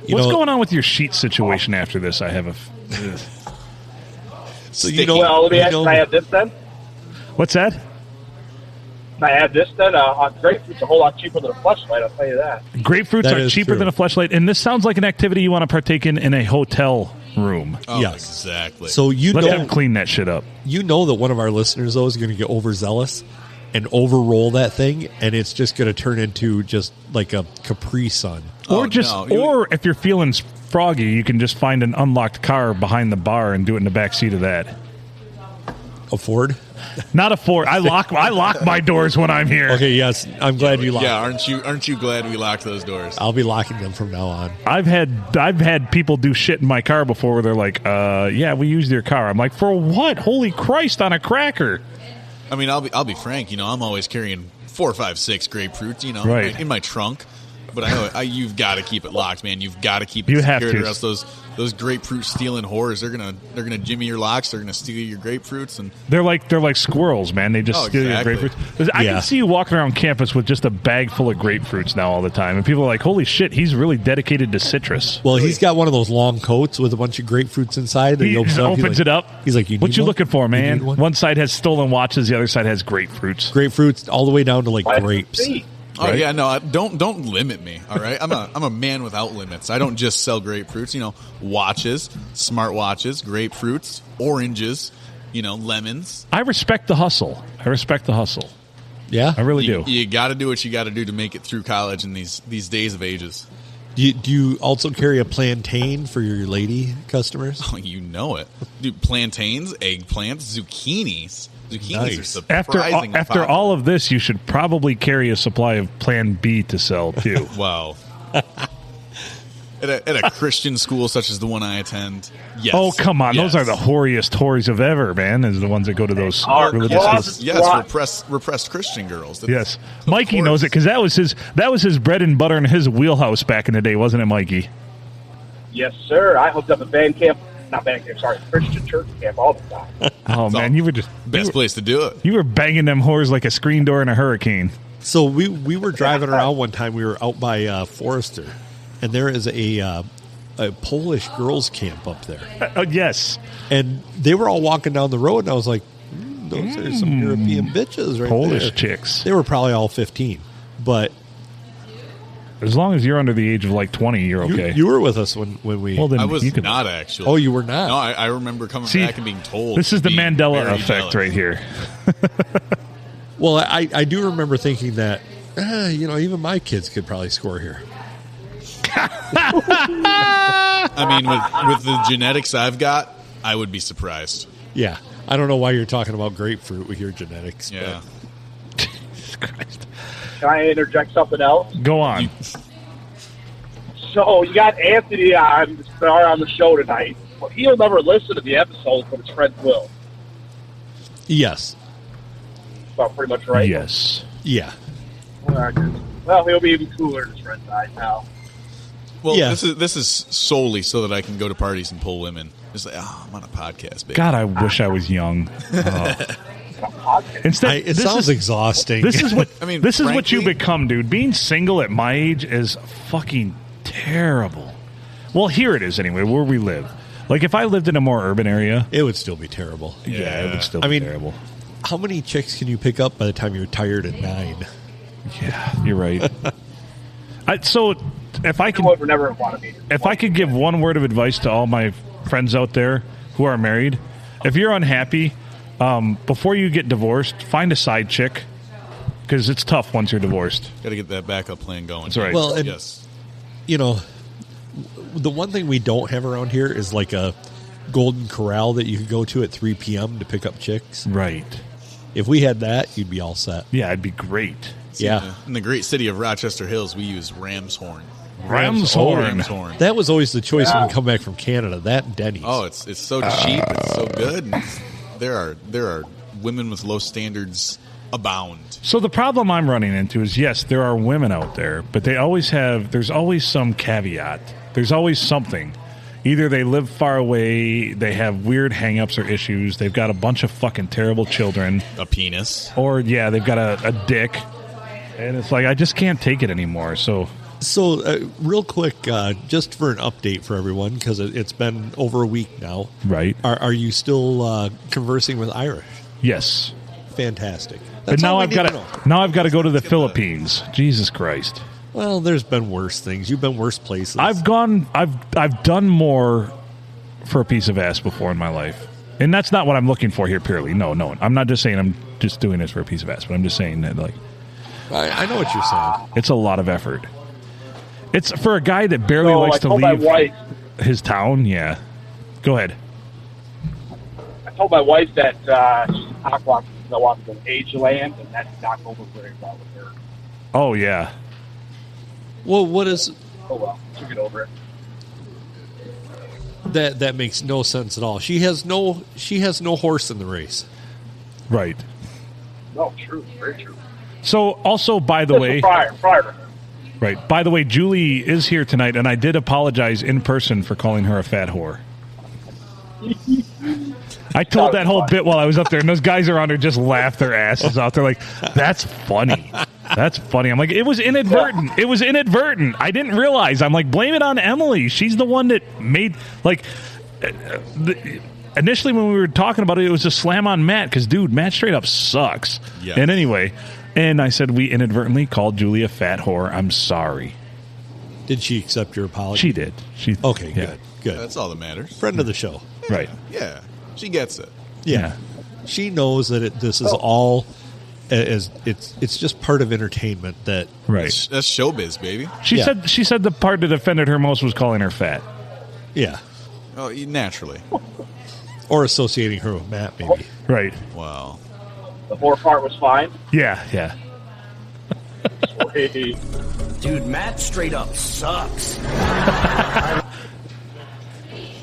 What's going on with your sheet situation after this? I have a... So Sticky. Well, let me ask. Can I add this then? What's that? Can I add this then? Grapefruit's a whole lot cheaper than a fleshlight. I'll tell you that. Grapefruits That are is cheaper true. than a fleshlight, and this sounds like an activity you want to partake in a hotel room. Oh, Yes. exactly. So Let them clean that shit up. you know that one of our listeners though is going to get overzealous and overroll that thing, and it's just going to turn into just like a Capri Sun. Or or if you're feeling froggy, you can just find an unlocked car behind the bar and do it in the back seat of that. A Ford? Not a Ford. I lock my doors when I'm here. Okay, yes. I'm glad you locked. Yeah, aren't you glad we locked those doors? I'll be locking them from now on. I've had people do shit in my car before where they're like, yeah, we used your car. I'm like, for what? Holy Christ on a cracker. I mean, I'll be frank. I'm always carrying 4, 5, 6 grapefruits. Right. in my trunk. But I you've got to keep it locked, man. You've got to keep it You secured, have to. or else those grapefruit stealing whores, they're gonna jimmy your locks. They're gonna steal your grapefruits, and They're like squirrels, man. They just steal exactly. your grapefruits. I can see you walking around campus with just a bag full of grapefruits now all the time, and people are like, "Holy shit, he's really dedicated to citrus." Well, he's got one of those long coats with a bunch of grapefruits inside. That He opens it up. He's like, "What you looking for, man?" One? One side has stolen watches, the other side has grapefruits. Grapefruits all the way down to like grapes. oh yeah, no, don't limit me. All right, I'm a man without limits. I don't just sell grapefruits. Watches, smart watches, grapefruits, oranges, lemons. I respect the hustle. Yeah, I really do. You got to do what you got to do to make it through college in these days of ages. Do you also carry a plantain for your lady customers? Oh, you know it. Dude, plantains, eggplants, zucchinis. Zucchinis Nice. are surprising. After all of this, you should probably carry a supply of Plan B to sell too. Wow. At a Christian school such as the one I attend, yes. Oh, come on. Yes. Those are the whoriest whores of ever, man, is the ones that go to those religious schools. Yes, repressed Christian girls. Yes. Mikey knows it because that was his bread and butter in his wheelhouse back in the day, wasn't it, Mikey? Yes, sir. I hooked up at Christian church camp all the time. Oh, man, you were just... Best place to do it. You were banging them whores like a screen door in a hurricane. So we were driving around one time. We were out by Forester, and there is a Polish girls' camp up there. Oh, yes. And they were all walking down the road, and I was like, those are some European bitches right Polish there. chicks. They were probably all 15. But as long as you're under the age of like 20, you're okay. You were with us when we... Well, then I was you could, not, actually. Oh, you were not? No, I remember coming back and being told. This is the Mandela very effect jealous. right here. Well, I do remember thinking that, even my kids could probably score here. I mean, with the genetics I've got, I would be surprised. Yeah. I don't know why you're talking about grapefruit with your genetics. Yeah. Jesus Christ. Can I interject something else? Go on. So you got Anthony on the show tonight. Well, he'll never listen to the episodes, but his friends will. Yes. About pretty much right. Yes. Yeah. Well, he'll be even cooler than his friend died now. Well, Yeah. this is solely so that I can go to parties and pull women. It's like, I'm on a podcast, baby. God, I wish I was young. Oh. Instead, It sounds exhausting. This is what I mean, This is what you frankly- become, dude. Being single at my age is fucking terrible. Well, here it is anyway, where we live. Like if I lived in a more urban area, It would still be terrible. yeah, it would still be terrible. How many chicks can you pick up by the time you're tired at 9? Yeah, you're right. So if I I can, would never want to be. if I could give one word of advice to all my friends out there who are married, if you're unhappy, before you get divorced, find a side chick because it's tough once you're divorced. Got to get that backup plan going. That's right. Well, and, yes. The one thing we don't have around here is like a Golden Corral that you could go to at 3 p.m. to pick up chicks. Right. If we had that, you'd be all set. Yeah, it'd be great. Yeah. In the great city of Rochester Hills, we use Ram's Horn. Ram's Oh, horn. Ram's Horn. That was always the choice when we come back from Canada. That and Denny's. Oh, it's so cheap. It's so good. And there are women with low standards abound. So the problem I'm running into is, yes, there are women out there, but there's always some caveat. There's always something. Either they live far away, they have weird hang-ups or issues, they've got a bunch of fucking terrible children, A penis. or, yeah, they've got a dick, and it's like, I just can't take it anymore, so... So, real quick, just for an update for everyone, because it's been over a week now. Right. Are you still conversing with Irish? Yes. Fantastic. But That's now all we I've need got to know. now I've got to go to the Philippines. Jesus Christ. Well, there's been worse things. You've been worse places. I've done more for a piece of ass before in my life. And that's not what I'm looking for here purely. No. I'm not just saying I'm just doing this for a piece of ass, but I'm just saying that, like, I know what you're saying. it's a lot of effort. It's for a guy that barely likes to told my leave wife. his town. Yeah. Go ahead. I told my wife that she's a cockblock to go off to Ageland, and that's not over very well with her. Oh, yeah. Well, what is Oh well, she'll get over it. that? That makes no sense at all. She has no horse in the race. Right. No, true. Very true. So, also, by the way... Prior. Right. By the way, Julie is here tonight, and I did apologize in person for calling her a fat whore. I told that whole bit while I was up there, and those guys around her just laughed their asses out. They're like, that's funny. That's funny. I'm like, it was inadvertent. It was inadvertent. I didn't realize. I'm like, blame it on Emily. She's the one that made, like, initially when we were talking about it, it was a slam on Matt, because, dude, Matt straight up sucks. Yes. And anyway, and I said, we inadvertently called Julie a fat whore. I'm sorry. Did she accept your apology? She did. Okay, good. That's all that matters. Friend of the show. Right. Yeah. She gets it. Yeah. She knows that this is all as it's just part of entertainment. That right. That's showbiz, baby. She said the part that offended her most was calling her fat. Yeah. Oh, naturally. Or associating her with Matt, maybe. Right. Wow. The whore part was fine. Yeah. Dude, Matt straight up sucks.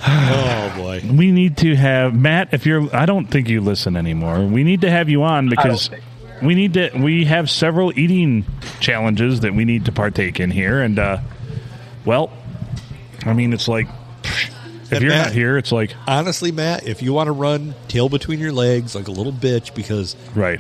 Oh boy. We need to have Matt, I don't think you listen anymore. We need to have you on because we have several eating challenges that we need to partake in here, and well, I mean, it's like if you're Matt, not here, it's like, honestly, Matt, if you want to run tail between your legs like a little bitch because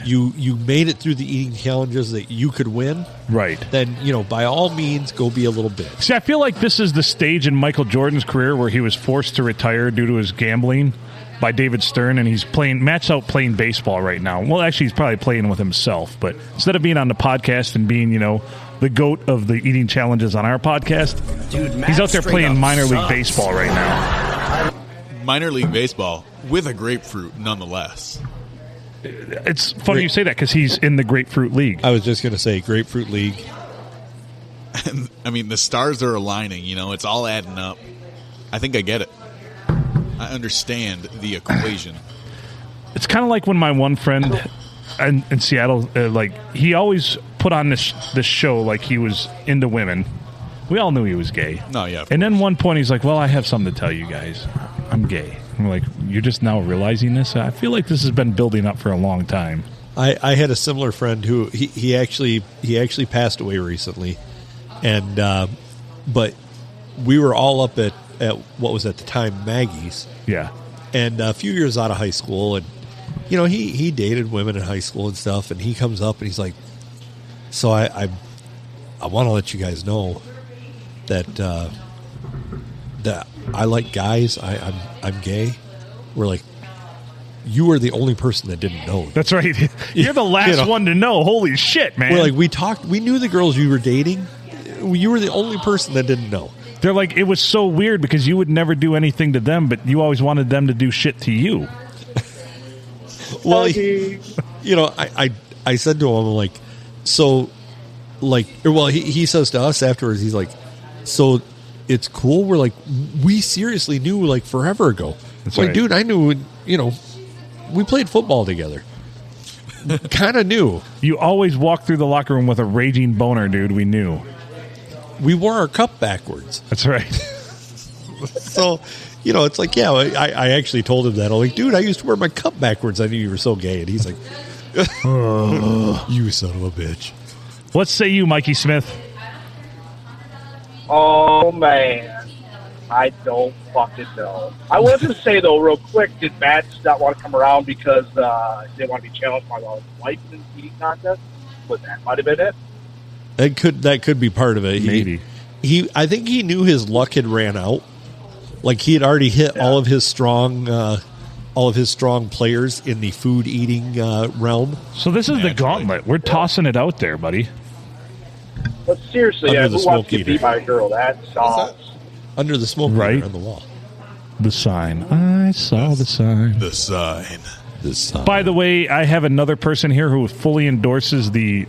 you made it through the eating challenges that you could win, right? Then, by all means, go be a little bitch. See, I feel like this is the stage in Michael Jordan's career where he was forced to retire due to his gambling by David Stern, and Matt's out playing baseball right now. Well, actually, he's probably playing with himself, but instead of being on the podcast and being, the GOAT of the eating challenges on our podcast, dude, he's out there playing minor league baseball right now. Minor league baseball with a grapefruit, nonetheless. It's funny you say that because he's in the Grapefruit League. I was just going to say Grapefruit League. And, I mean, the stars are aligning. It's all adding up. I think I get it. I understand the equation. It's kind of like when my one friend in Seattle, he always put on this show like he was into women. We all knew he was gay. No, yeah. And then one point he's like, well, I have something to tell you guys. I'm gay. I'm like, you're just now realizing this? I feel like this has been building up for a long time. I had a similar friend who he actually passed away recently, and but we were all up at what was at the time Maggie's. Yeah. And a few years out of high school, and he dated women in high school and stuff, and he comes up and he's like, so I want to let you guys know that that I like guys. I'm gay. We're like, you were the only person that didn't know. That's right. You're the last one to know. Holy shit, man. We're like, we knew the girls you were dating. You were the only person that didn't know. They're like, it was so weird because you would never do anything to them, but you always wanted them to do shit to you. Well, I said to him, like, so, like, well, he says to us afterwards, he's like, so it's cool. We're like, we seriously knew like forever ago. It's like, dude, I knew, we played football together. Kind of knew. You always walked through the locker room with a raging boner, dude. We knew. We wore our cup backwards. That's right. So, it's like, yeah, I actually told him that. I'm like, dude, I used to wear my cup backwards. I knew you were so gay. And he's like, you son of a bitch. What say you, Mikey Smith? Oh, man. I don't fucking know. I was going to say, though, real quick, did Matt not want to come around because they want to be challenged by his wife in the eating contest? But that might have been it. That could be part of it. Maybe. I think he knew his luck had ran out. Like he had already hit all of his strong players in the food eating realm. So this is the gauntlet. We're tossing it out there, buddy. But seriously, who wants to get beat by a girl? That sucks. Under the smoke meter on the wall. The sign. I saw the sign. The sign. By the way, I have another person here who fully endorses the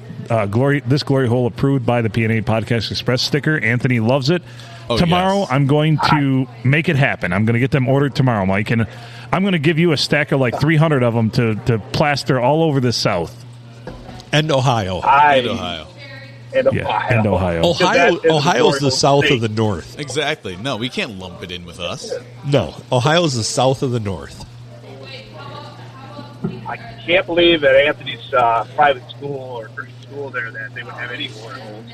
Glory Hole approved by the PNA Podcast Express sticker. Anthony loves it. Oh, tomorrow, yes. I'm going to make it happen. I'm going to get them ordered tomorrow, Mike, and I'm going to give you a stack of like 300 of them to plaster all over the South. And Ohio. And Ohio. Ohio's the south of the north. Exactly. No, we can't lump it in with us. No, Ohio's the south of the north. I can't believe that Anthony's private school or Christian school there that they would have any glory holes.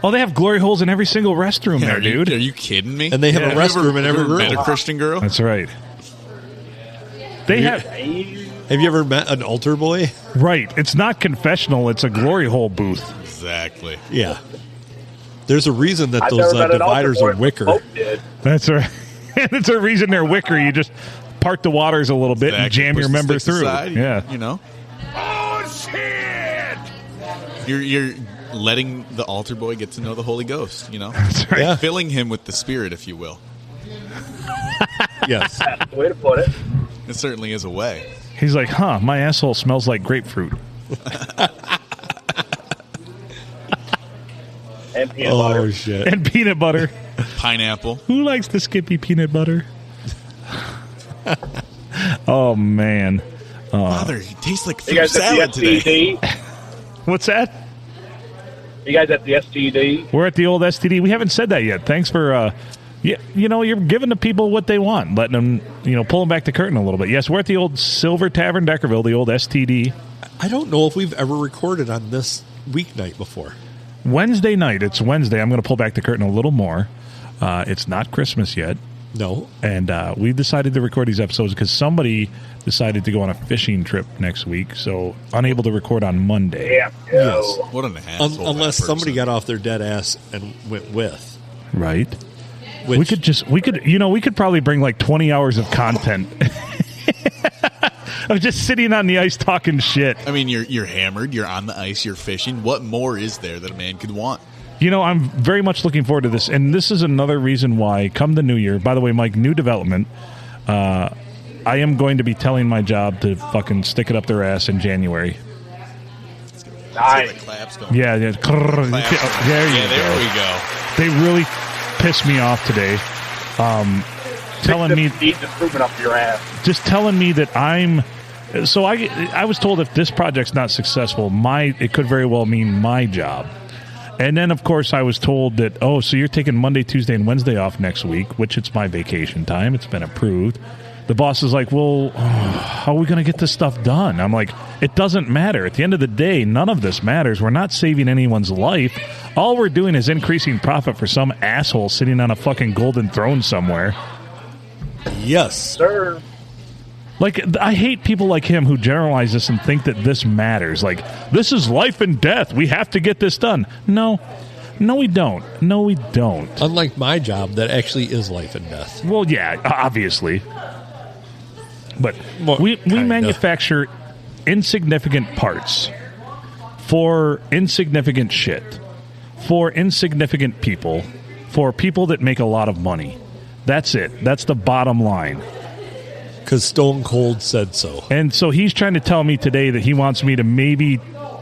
Oh, they have glory holes in every single restroom there, dude. Are you kidding me? And they have a restroom in every room. Met a Christian girl? That's right. They have. Have you ever met an altar boy? Right. It's not confessional. It's a glory hole booth. Exactly. Yeah. There's a reason that those dividers are wicker. That's right. And it's a reason they're wicker. You just part the waters a little bit and jam your member through. Yeah. You know? Oh, shit! You're letting the altar boy get to know the Holy Ghost, you know? That's right. Yeah. Filling him with the Spirit, if you will. Yes. That's the way to put it. It certainly is a way. He's like, my asshole smells like grapefruit. And peanut butter. Oh, shit. And peanut butter. Pineapple. Who likes the Skippy peanut butter? Oh, man. Father, he tastes like You fruit guys at salad the today. STD? What's that? You guys at the STD? We're at the old STD. We haven't said that yet. Thanks for, you're giving the people what they want, letting them, pull them back the curtain a little bit. Yes, we're at the old Silver Tavern, Deckerville, the old STD. I don't know if we've ever recorded on this weeknight before. Wednesday night. It's Wednesday. I'm going to pull back the curtain a little more. It's not Christmas yet. No. And we've decided to record these episodes because somebody decided to go on a fishing trip next week, so unable to record on Monday. Yeah. Yes. What an asshole. Unless that somebody person. got off their dead ass and went with. Right. Which, we could probably bring like 20 hours of content of just sitting on the ice talking shit. I mean, you're hammered, you're on the ice, you're fishing. What more is there that a man could want? I'm very much looking forward to this, and this is another reason why, come the new year, by the way, Mike, new development, I am going to be telling my job to fucking stick it up their ass in January. Nice. The claps going. Yeah. There you There we go. They really pissed me off today. Telling me Need improvement up your ass. just telling me that so I was told if this project's not successful, it could very well mean my job. And then, of course, I was told that, so you're taking Monday, Tuesday, and Wednesday off next week, which it's my vacation time. It's been approved. The boss is like, well, how are we going to get this stuff done? I'm like, it doesn't matter. At the end of the day, none of this matters. We're not saving anyone's life. All we're doing is increasing profit for some asshole sitting on a fucking golden throne somewhere. yes. Sir. Like, I hate people like him who generalize this and think that this matters. Like, this is life and death. We have to get this done. No, we don't. No, we don't. Unlike my job, that actually is life and death. Well, yeah, obviously. But Well, we kinda. manufacture insignificant parts for insignificant shit, for insignificant people, for people that make a lot of money. That's it. That's the bottom line. Because Stone Cold said so. And so he's trying to tell me today that he wants me to maybe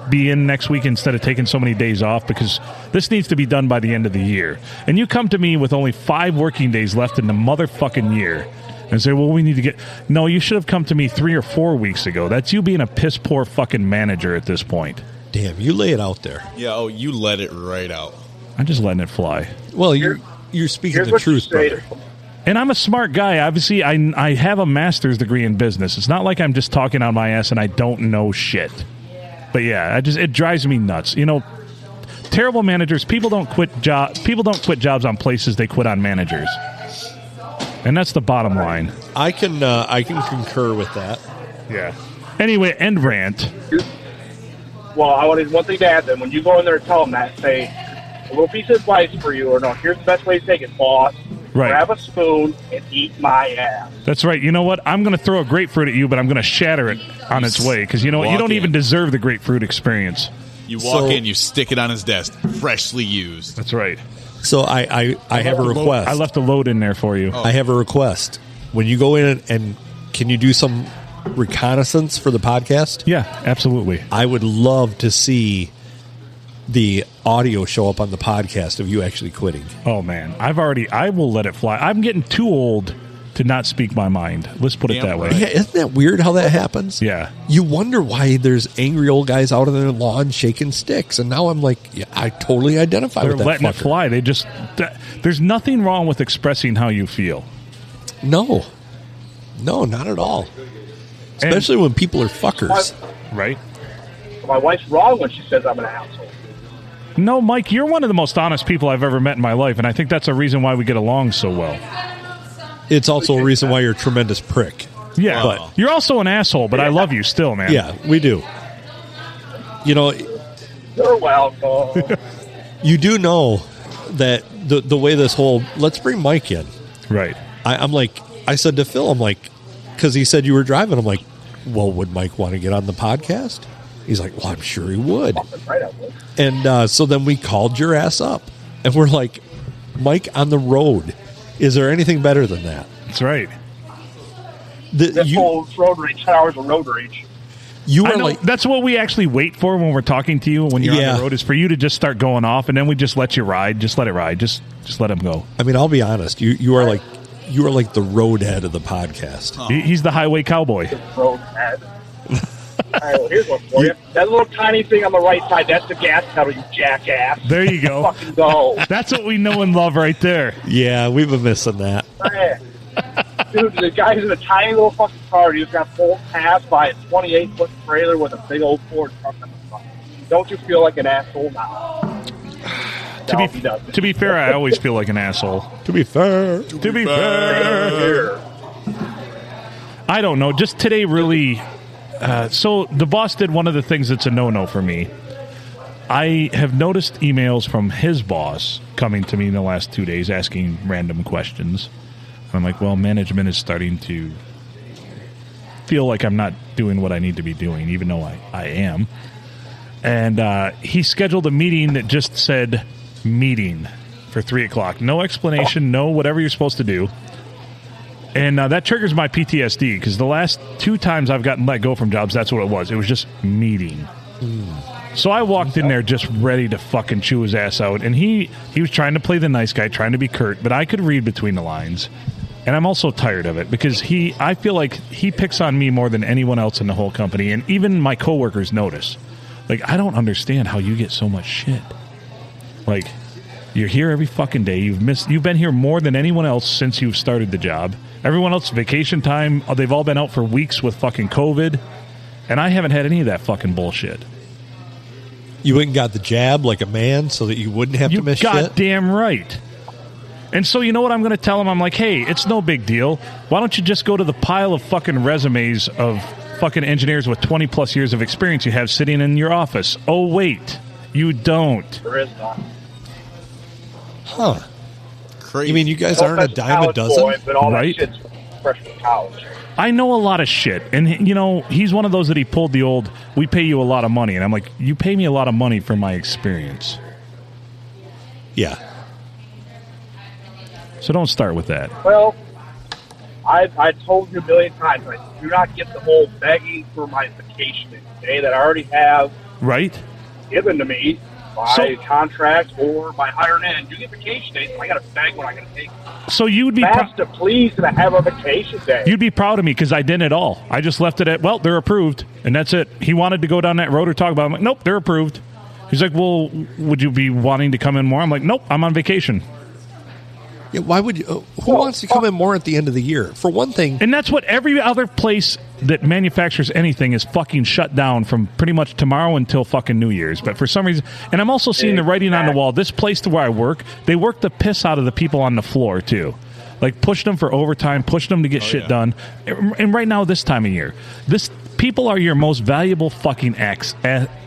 be in next week instead of taking so many days off because this needs to be done by the end of the year. And you come to me with only 5 working days left in the motherfucking year and say, well, we need to get... No, you should have come to me 3 or 4 weeks ago. That's you being a piss-poor fucking manager at this point. Damn, you lay it out there. Yeah, you let it right out. I'm just letting it fly. Well, you're speaking Here's the what you truth, say brother. And I'm a smart guy. Obviously, I have a master's degree in business. It's not like I'm just talking out my ass and I don't know shit. But yeah, it drives me nuts. Terrible managers. People don't quit jobs on places. They quit on managers. And that's the bottom line. I can concur with that. Yeah. Anyway, end rant. Well, I wanted one thing to add then. When you go in there and tell them that, say, a little piece of advice for you, or no, here's the best way to take it, boss. Right. Grab a spoon and eat my ass. That's right. You know what? I'm going to throw a grapefruit at you, but I'm going to shatter it on its way. Because you know what? You don't even deserve the grapefruit experience. You walk in, you stick it on his desk, freshly used. That's right. So I have a request. I left a load in there for you. I have a request. When you go in and can you do some reconnaissance for the podcast? Yeah, absolutely. I would love to see the audio show up on the podcast of you actually quitting. Oh, man. I will let it fly. I'm getting too old to not speak my mind. Let's put it that way. Yeah, isn't that weird how that happens? Yeah. You wonder why there's angry old guys out on their lawn shaking sticks. And now I'm like, yeah, I totally identify They're with that letting it fucker. fly. There's nothing wrong with expressing how you feel. No, not at all. Especially when people are fuckers. Right? My wife's wrong when she says I'm an asshole. No, Mike, you're one of the most honest people I've ever met in my life, and I think that's a reason why we get along so well. It's also a reason why you're a tremendous prick. Yeah, but you're also an asshole, but I love you still, man. Yeah, we do. You know, You're welcome. you do know that the way this whole, let's bring Mike in. Right. I'm like, I said to Phil, I'm like, because he said you were driving, I'm like, well, would Mike want to get on the podcast? He's like, well, I'm sure he would. Right, I would. And so then we called your ass up. And we're like, Mike on the road. Is there anything better than that? That's right. This whole road rage, 10 hours of road rage. You are like, that's what we actually wait for when we're talking to you when you're on the road, is for you to just start going off, and then we just let you ride. Just let it ride. Just let him go. I mean, I'll be honest. You are like the road head of the podcast. Oh. He's the highway cowboy. The road head. All right, well, here's one for you. That little tiny thing on the right side, that's the gas pedal, you jackass. There you go. Fucking go. That's what we know and love right there. Yeah, we've been missing that. Dude, the guy's in a tiny little fucking car. He just got pulled past by a 28-foot trailer with a big old Ford truck on the front. Don't you feel like an asshole now? To be fair, I always feel like an asshole. To be fair. I don't know. Just today, really. So the boss did one of the things that's a no-no for me. I have noticed emails from his boss coming to me in the last 2 days asking random questions. I'm like, well, management is starting to feel like I'm not doing what I need to be doing, even though I am. And he scheduled a meeting that just said meeting for 3 o'clock. No explanation, no whatever you're supposed to do. And that triggers my PTSD, because the last 2 times I've gotten let go from jobs, that's what it was. It was just meeting. So I walked in there just ready to fucking chew his ass out. And he was trying to play the nice guy, trying to be curt, but I could read between the lines. And I'm also tired of it, because I feel like he picks on me more than anyone else in the whole company. And even my coworkers notice. Like, I don't understand how you get so much shit. Like, you're here every fucking day. You've been here more than anyone else since you've started the job. Everyone else, vacation time, they've all been out for weeks with fucking COVID. And I haven't had any of that fucking bullshit. You went and got the jab like a man so that you wouldn't have to miss shit? Goddamn right. And so you know what I'm going to tell him? I'm like, hey, it's no big deal. Why don't you just go to the pile of fucking resumes of fucking engineers with 20 plus years of experience you have sitting in your office? Oh, wait. You don't. There is not. Huh. Crazy. You mean you guys aren't a dime a dozen? Boy, but all right? that shit's fresh from college. I know a lot of shit. And, you know, he's one of those that he pulled the old, we pay you a lot of money. And I'm like, you pay me a lot of money for my experience. Yeah. So don't start with that. Well, I told you a million times, I do not get the whole begging for my vacation day that I already have Right? given to me by contract or by hiring in. You get vacation days, so I got to beg when I got to take. So you would be Fast to please that I have a vacation day. you'd be proud of me, because I didn't at all. I just left it at, well, they're approved, and that's it. He wanted to go down that road or talk about it. I'm like, nope, they're approved. He's like, well, would you be wanting to come in more? I'm like, nope, I'm on vacation. Yeah, why would you? Who wants to come in more at the end of the year? For one thing. And that's what every other place that manufactures anything is fucking shut down from pretty much tomorrow until fucking New Year's. But for some reason, and I'm also seeing the writing on the wall, this place to where I work, they work the piss out of the people on the floor, too. Like, pushing them for overtime, pushing them to get shit done. And right now, this time of year, people are your most valuable fucking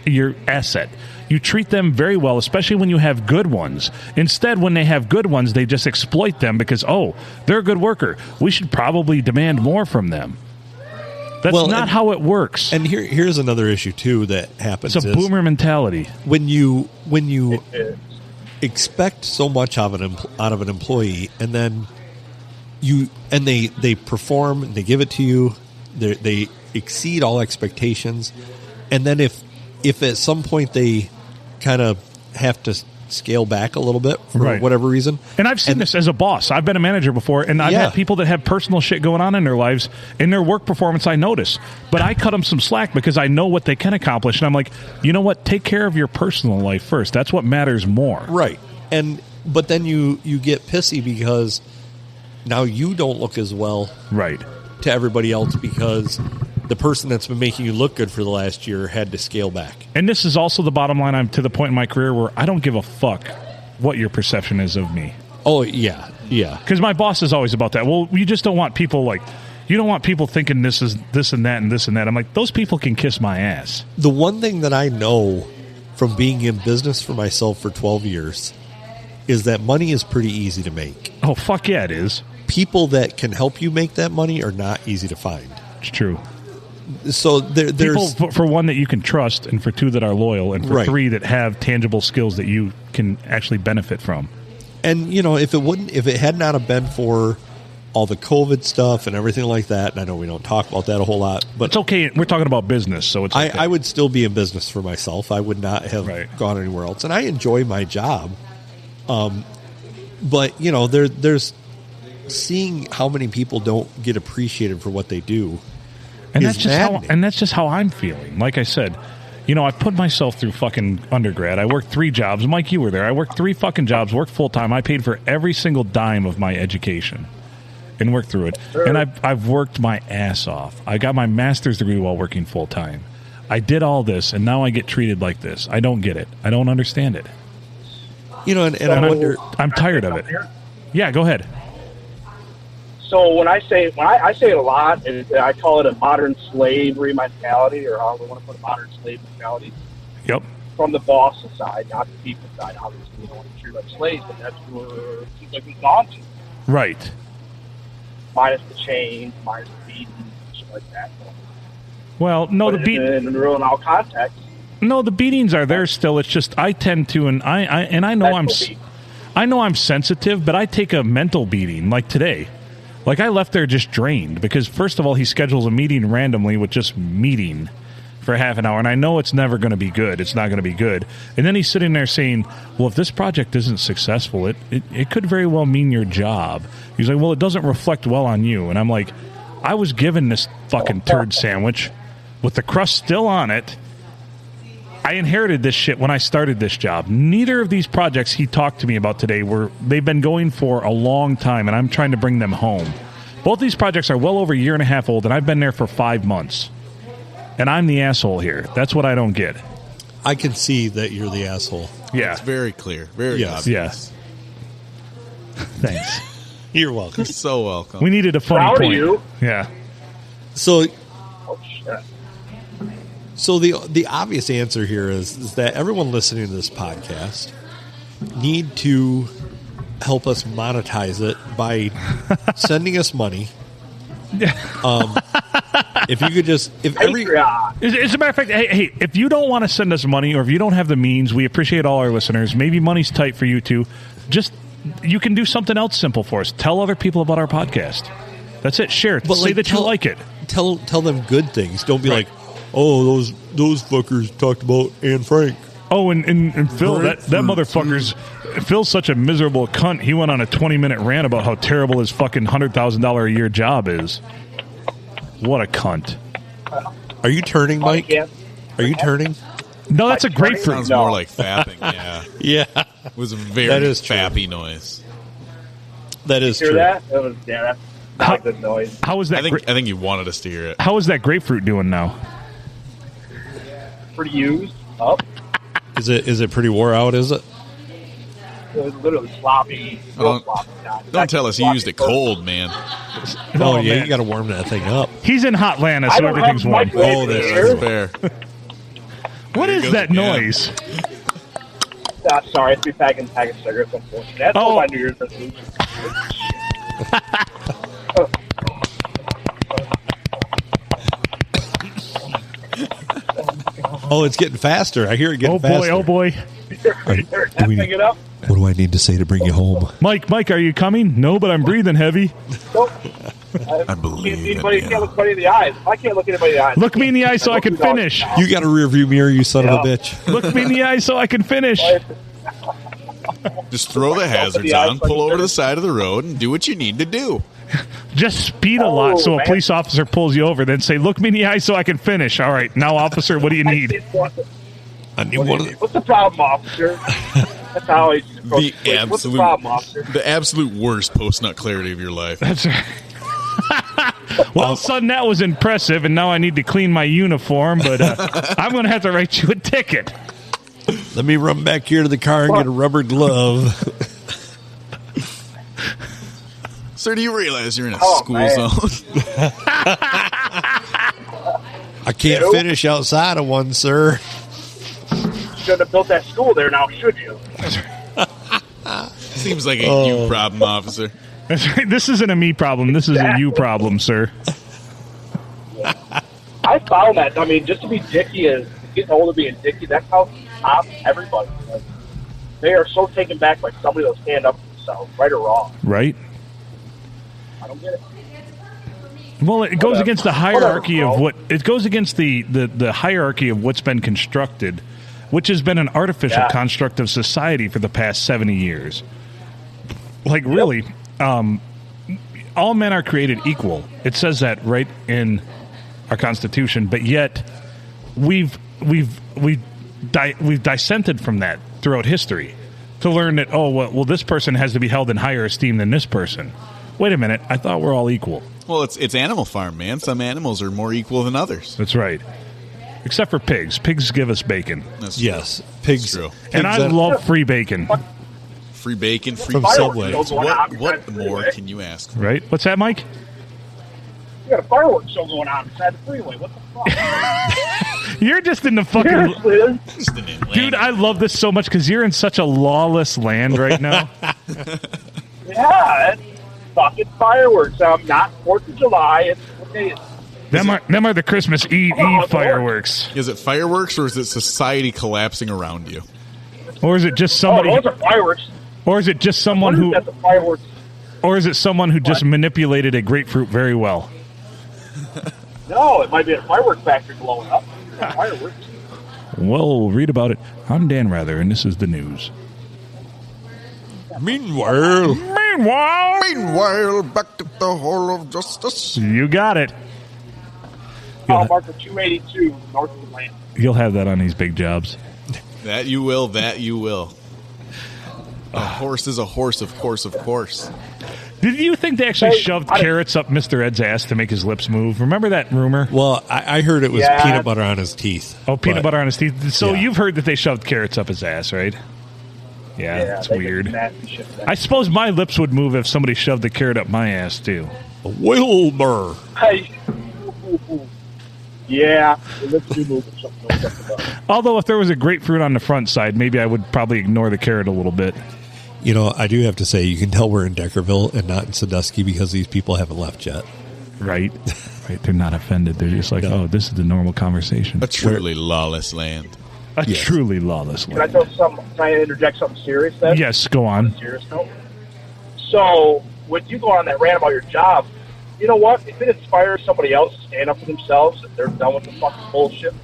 your asset. You treat them very well, especially when you have good ones. Instead, when they have good ones, they just exploit them because, oh, they're a good worker. We should probably demand more from them. That's not how it works. And here's another issue, too, that happens. It's a boomer mentality. When you expect so much out of an employee, and then they perform, they give it to you, they exceed all expectations, and then if at some point they kind of have to scale back a little bit for whatever reason. And I've seen this as a boss. I've been a manager before, and I've had people that have personal shit going on in their lives. In their work performance, I notice. But I cut them some slack because I know what they can accomplish. And I'm like, you know what? Take care of your personal life first. That's what matters more. Right. But then you get pissy because now you don't look as well to everybody else because the person that's been making you look good for the last year had to scale back. And this is also the bottom line. I'm to the point in my career where I don't give a fuck what your perception is of me. Oh, yeah. Yeah. Because my boss is always about that. Well, you just don't want people like, you don't want people thinking this is this and that and this and that. I'm like, those people can kiss my ass. The one thing that I know from being in business for myself for 12 years is that money is pretty easy to make. Oh, fuck yeah, it is. People that can help you make that money are not easy to find. It's true. So there's people, for one, that you can trust, and for two, that are loyal, and for right. three, that have tangible skills that you can actually benefit from. And, you know, if it had not have been for all the COVID stuff and everything like that, and I know we don't talk about that a whole lot, but it's okay. We're talking about business, so it's okay. I would still be in business for myself. I would not have gone anywhere else. And I enjoy my job. But, you know, there's seeing how many people don't get appreciated for what they do. And that's just how I'm feeling. Like I said, you know, I put myself through fucking undergrad. I worked 3 jobs. Mike, you were there. I worked 3 fucking jobs, worked full time. I paid for every single dime of my education and worked through it. Sure. And I've worked my ass off. I got my master's degree while working full time. I did all this, and now I get treated like this. I don't get it. I don't understand it. You know, and I wonder. I'm tired of it. Yeah, go ahead. So when I say it a lot, and I call it a modern slavery mentality, or however we want to put a modern slave mentality. Yep. From the boss side, not the people side. Obviously, we don't want to treat like slaves, but that's where it seems like we've gone to. Right. Minus the chains, minus the beating, shit like that. Well, no, but in real and all context. No, the beatings are there still. It's just I tend to, and I know I'm sensitive, but I take a mental beating like today. Like, I left there just drained because, first of all, he schedules a meeting randomly with just meeting for half an hour, and I know it's never going to be good. It's not going to be good. And then he's sitting there saying, well, if this project isn't successful, it could very well mean your job. He's like, well, it doesn't reflect well on you. And I'm like, I was given this fucking turd sandwich with the crust still on it. I inherited this shit when I started this job. Neither of these projects he talked to me about today they've been going for a long time, and I'm trying to bring them home. Both these projects are well over a year and a half old, and I've been there for 5 months. And I'm the asshole here. That's what I don't get. I can see that you're the asshole. Yeah. It's very clear. Very obvious. Yes. Thanks. You're welcome. You're so welcome. We needed a funny Proud point. of you. Yeah. So... Oh, shit. So the obvious answer here is that everyone listening to this podcast need to help us monetize it by sending us money. If you could just, as a matter of fact, hey, if you don't want to send us money, or if you don't have the means, we appreciate all our listeners. Maybe money's tight for you too. Just, you can do something else simple for us. Tell other people about our podcast. That's it. Share it. Say that you like it. Tell them good things. Don't be like, oh, those fuckers talked about Anne Frank. Oh, and Phil, that motherfucker's... Phil's such a miserable cunt. He went on a 20-minute rant about how terrible his fucking $100,000 a year job is. What a cunt. Are you turning, Mike? Are you turning? No, that's a grapefruit. Sounds more like fapping, yeah. Yeah. It was a very fappy noise. That is true. Hear that? That's not a good noise. How is that? I think you wanted us to hear it. How is that grapefruit doing now? Pretty used up. Is it pretty wore out? Is it? It was literally sloppy. Don't tell us you used it cold, man. Oh yeah, you got to warm that thing up. He's in Hotlanta, so everything's warm. Oh, that's fair. What is that noise? Sorry, it's me packing cigarettes. Unfortunately, that's all my New Year's resolution. Oh, it's getting faster. I hear it getting faster. Oh, boy. What do I need to say to bring you home? Mike, are you coming? No, but I'm breathing heavy. I believe anybody can't look anybody in the eyes. I can't look anybody in the eyes. Look me in the eye so I can finish. You got a rear view mirror, you son of a bitch. Look me in the eye so I can finish. Just throw the hazards on, pull over to the side of the road, and do what you need to do. Just speed a lot so a police officer pulls you over, then say, look me in the eye so I can finish. All right, now, officer, what do you need? I need one of the... What's the problem, officer? That's how I approach it. What's the problem, officer? The absolute worst post-nut clarity of your life. That's right. Well, son, that was impressive, and now I need to clean my uniform, but I'm going to have to write you a ticket. Let me run back here to the car and get a rubber glove. Sir, do you realize you're in a school zone? I can't finish outside of one, sir. Shouldn't have built that school there now, should you? Seems like a you problem, officer. That's right. This isn't a me problem. This is a you problem, sir. I found that. I mean, just to be dicky is getting older, being dicky. That's how top everybody. Like, they are so taken back by somebody that'll stand up for themselves, right or wrong. Right. I don't get it. Well, it goes against the hierarchy of what it goes against the hierarchy of what's been constructed, which has been an artificial construct of society for the past 70 years. Like, really, all men are created equal. It says that right in our Constitution, but yet we've dissented from that throughout history to learn that, well, this person has to be held in higher esteem than this person. Wait a minute, I thought we're all equal. Well, it's Animal Farm, man. Some animals are more equal than others. That's right. Except for pigs. Pigs give us bacon. That's true. Yes, pigs. That's true. And I love free bacon. Free bacon, free From Subway. What more can you ask for? Right? What's that, Mike? You got a fireworks show going on beside the freeway. What the fuck? You're just in the fucking... Dude, I love this so much because you're in such a lawless land right now. Yeah, it's fucking fireworks. Not 4th of July. It's what day is it? Them are the Christmas Eve fireworks. Is it fireworks or is it society collapsing around you? Or is it just somebody... those are fireworks. Or is it just someone who... That's the fireworks. Or is it someone who just manipulated a grapefruit very well? No, it might be a fireworks factory blowing up. Fireworks. Well, read about it. I'm Dan Rather, and this is the news. Meanwhile, back to the Hall of Justice. You got it. Marker 282 north of Atlanta. You'll have that on these big jobs. That you will. That you will. A horse is a horse, of course. Did you think they actually shoved carrots up Mr. Ed's ass to make his lips move? Remember that rumor? well, I heard it was peanut butter on his teeth. Oh, peanut butter on his teeth. So Yeah. you've heard that they shoved carrots up his ass, right? Yeah, that's they weird. did nasty shit to that. I suppose my lips would move if somebody shoved a carrot up my ass, too. Wilbur. Hey. Yeah, let's do move something. Although if there was a grapefruit on the front side, maybe I would probably ignore the carrot a little bit. You know, I do have to say, you can tell we're in Deckerville and not in Sandusky because these people haven't left yet. Right. Right. They're not offended. They're just like, oh, this is the normal conversation. A truly lawless land. A truly lawless Can I land. can I interject something serious then? Yes, go on. Serious note. So, when you go on that rant about your job, you know what? If it inspires somebody else to stand up for themselves, if they're done with the fucking bullshit,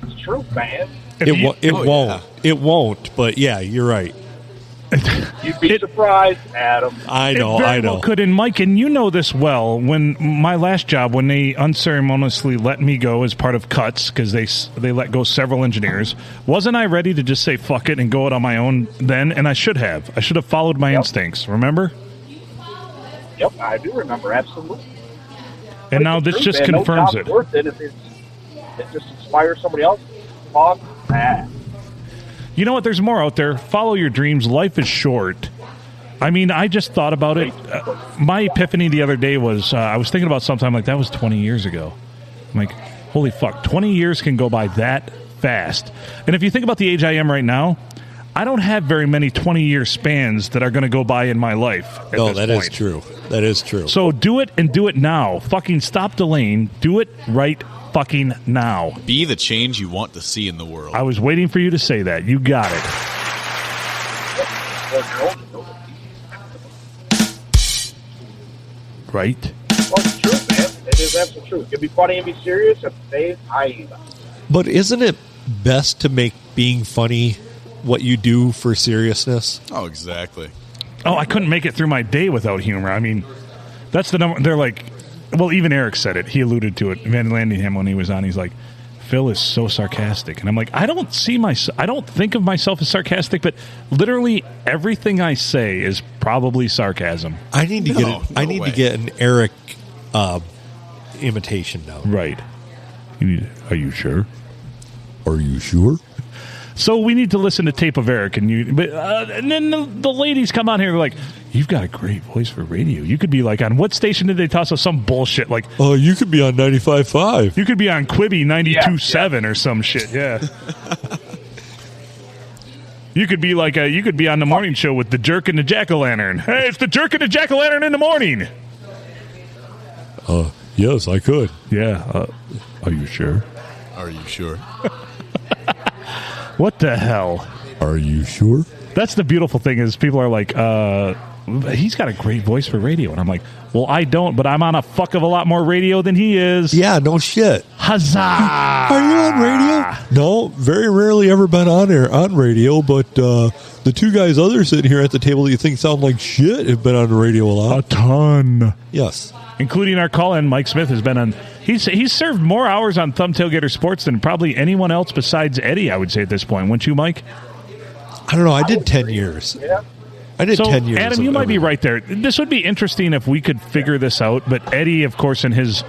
it's true, man. It won't, but yeah, you're right. You'd be surprised, Adam. I know. Well could. And Mike, and you know this well, when my last job, when they unceremoniously let me go as part of cuts, because they let go several engineers, wasn't I ready to just say fuck it and go out on my own then? And I should have. I should have followed my instincts, remember? Yep, I do remember, absolutely. And now this just confirms it. Worth it if it just inspires somebody else. Fuck that. You know what? There's more out there. Follow your dreams. Life is short. I mean, I just thought about it. My epiphany the other day was I was thinking about something. I'm like, that was 20 years ago. I'm like, holy fuck, 20 years can go by that fast. And if you think about the age I am right now, I don't have very many 20-year spans that are going to go by in my life. No, that is true. That is true. So do it and do it now. Fucking stop delaying. Do it right fucking now. Be the change you want to see in the world. I was waiting for you to say that. You got it. Right? Well, it's true, man. It is absolutely true. It can be funny and be serious at the same time. But isn't it best to make being funny what you do for seriousness? Oh, exactly. Oh, I couldn't make it through my day without humor. I mean, that's the number. They're like, well, even Eric said it. He alluded to it. Van Landingham, when he was on, he's like, Phil is so sarcastic. And I'm like, I don't think of myself as sarcastic, but literally everything I say is probably sarcasm. I need to get an Eric imitation down. Right. Are you sure? Are you sure? So we need to listen to tape of Eric, and then the ladies come on here and are like, "You've got a great voice for radio. You could be like on what station did they toss us some bullshit like? Oh, you could be on 95.5. You could be on Quibi 92.7 or some shit. Yeah." You could be like you could be on the morning show with the jerk and the jack-o'-lantern. Hey, it's the jerk and the jack-o'-lantern in the morning. Yes, I could. Yeah. Are you sure? Are you sure? What the hell? Are you sure? That's the beautiful thing is people are like, he's got a great voice for radio. And I'm like, well, I don't, but I'm on a fuck of a lot more radio than he is. Yeah, no shit. Huzzah! Are you on radio? No, very rarely ever been on radio, but the two guys others sitting here at the table that you think sound like shit have been on the radio a lot. A ton. Yes. Including our call-in, Mike Smith has been on. He's served more hours on Thumb Tailgater Sports than probably anyone else besides Eddie, I would say at this point. Wouldn't you, Mike? I don't know. I did 10 years. Yeah. I did 10 years. Adam, you might be right there. This would be interesting if we could figure this out. But Eddie, of course, in his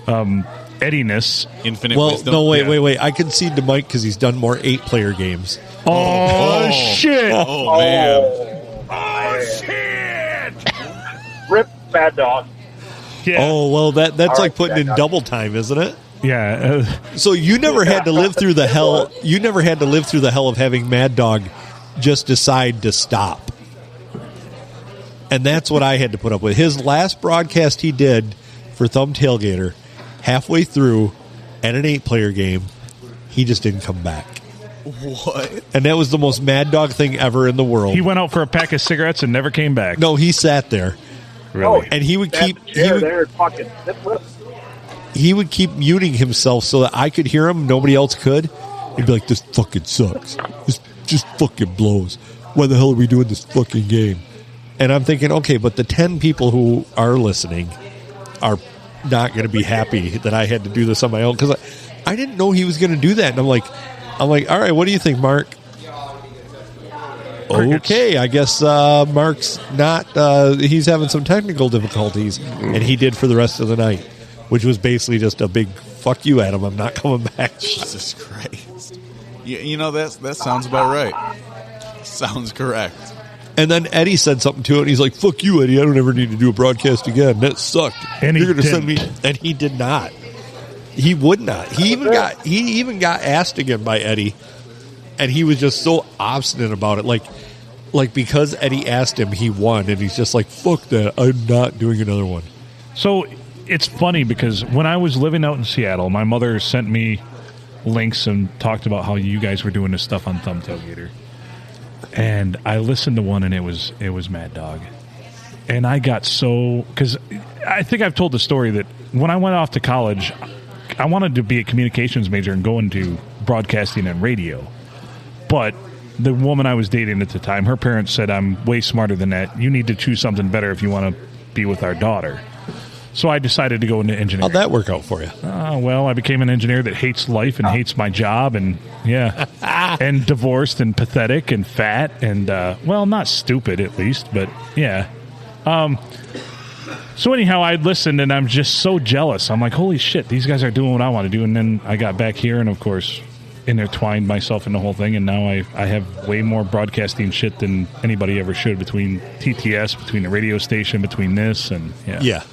Eddiness. Infinite well, wisdom. no, wait. I concede to Mike because he's done more 8-player games. Oh, shit. Oh, man. Oh, shit. Rip Bad Dog. Yeah. Oh, well, that's like putting in Dog. double time, isn't it? Yeah. So you never had to live through the hell. You never had to live through the hell of having Mad Dog just decide to stop. And that's what I had to put up with. His last broadcast he did for Thumb Tailgater, halfway through at an 8-player game, he just didn't come back. What? And that was the most Mad Dog thing ever in the world. He went out for a pack of cigarettes and never came back. No, he sat there. Really? And he would keep he would keep muting himself so that I could hear him, nobody else could. He'd be like, "This fucking sucks. This just fucking blows. Why the hell are we doing this fucking game?" And I'm thinking, okay, but the 10 people who are listening are not going to be happy that I had to do this on my own because I didn't know he was going to do that. And I'm like, all right, what do you think, Mark? Okay, I guess Mark's not. He's having some technical difficulties, and he did for the rest of the night, which was basically just a big "fuck you, Adam. I'm not coming back." Jesus Christ! You know that sounds about right. Sounds correct. And then Eddie said something to it, and he's like, "Fuck you, Eddie. I don't ever need to do a broadcast again. That sucked." And you're going to send me, and he did not. He would not. He even got asked again by Eddie, and he was just so obstinate about it. Like because Eddie asked him, he won, and he's just like, "Fuck that! I'm not doing another one." So it's funny because when I was living out in Seattle, my mother sent me links and talked about how you guys were doing this stuff on Thumb Tailgater, and I listened to one, and it was Mad Dog, and I got so because I think I've told the story that when I went off to college, I wanted to be a communications major and go into broadcasting and radio, but the woman I was dating at the time, her parents said, "I'm way smarter than that. You need to choose something better if you want to be with our daughter." So I decided to go into engineering. How'd that work out for you? Well, I became an engineer that hates life and hates my job, and and divorced and pathetic and fat and well, not stupid at least, but yeah. So anyhow, I listened and I'm just so jealous. I'm like, holy shit, these guys are doing what I want to do. And then I got back here and of course intertwined myself in the whole thing, and now I have way more broadcasting shit than anybody ever should between TTS, between the radio station, between this, and yeah.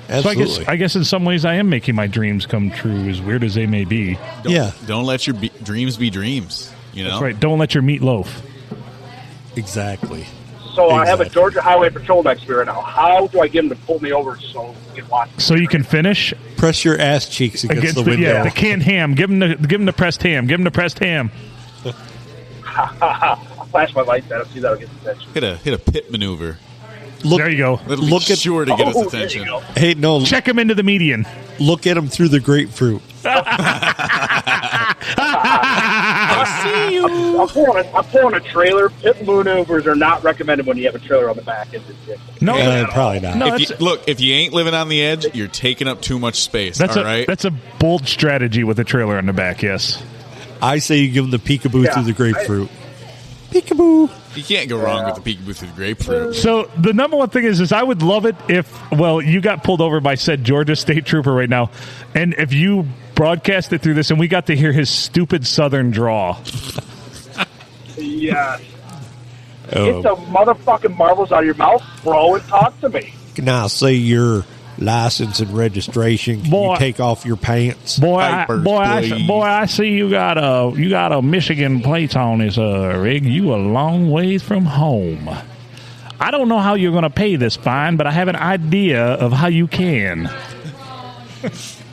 Absolutely. So I guess in some ways I am making my dreams come true, as weird as they may be. Don't let your dreams be dreams. You know, that's right. Don't let your meat loaf. Exactly. So I have a Georgia Highway Patrol next year now. How do I get him to pull me over so we can watch? So you can finish. Press your ass cheeks against the window. Yeah, the canned ham. Give him the pressed ham. Give him the pressed ham. I'll flash my lights at him. See that'll get his attention. Hit a pit maneuver. There you go. Look at sure to get his attention. Hey, no. Check him into the median. Look at him through the grapefruit. I see you. I'm pulling a trailer. Pit maneuvers are not recommended when you have a trailer on the back. No, probably not. No, if you ain't living on the edge, you're taking up too much space. That's all right? That's a bold strategy with a trailer on the back. Yes. I say you give him the peekaboo through the grapefruit. Peekaboo. You can't go wrong with the peekaboo through the grapefruit. So the number one thing is I would love it if, well, you got pulled over by said Georgia State Trooper right now, and if you broadcast it through this and we got to hear his stupid Southern drawl. Yeah. Get the motherfucking marbles out of your mouth, bro, and talk to me. Can I see your license and registration? Can you take off your pants? I see you got a Michigan plate on this rig. You a long ways from home. I don't know how you're going to pay this fine, but I have an idea of how you can.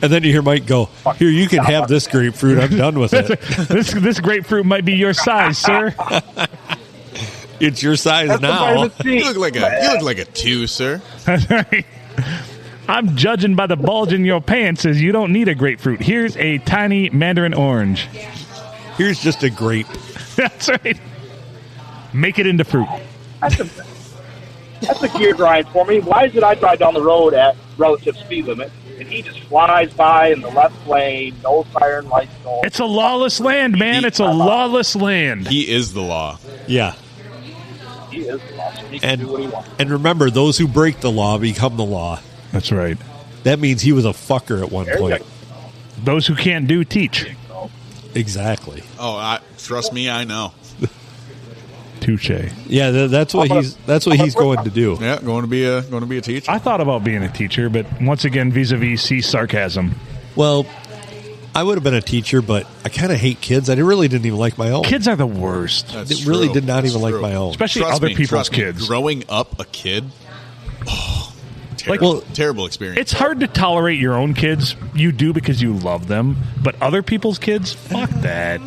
And then you hear Mike go, "Here, you can have this grapefruit. I'm done with it. This grapefruit might be your size, sir." It's your size now. You look like a 2, sir. That's right. I'm judging by the bulge in your pants as you don't need a grapefruit. Here's a tiny mandarin orange. Here's just a grape. That's right. Make it into fruit. That's a gear grind for me. Why is it I drive down the road at relative speed limit, and he just flies by in the left lane, no siren lights, no... It's a lawless land, man. It's a lawless land. He is the law. Yeah. He is the law, so he can do what he wants. And remember, those who break the law become the law. That's right. That means he was a fucker at one point. Those who can't do, teach. Exactly. Oh, trust me, I know. Touche. Yeah, that's what he's going to do. Yeah, going to be a teacher. I thought about being a teacher, but once again, vis-a-vis, see sarcasm. Well, I would have been a teacher, but I kind of hate kids. I really didn't even like my own. Kids are the worst. That's really true. did not even That's like my own. Especially other people's kids. Growing up a kid, terrible experience. It's hard to tolerate your own kids. You do because you love them. But other people's kids, fuck that.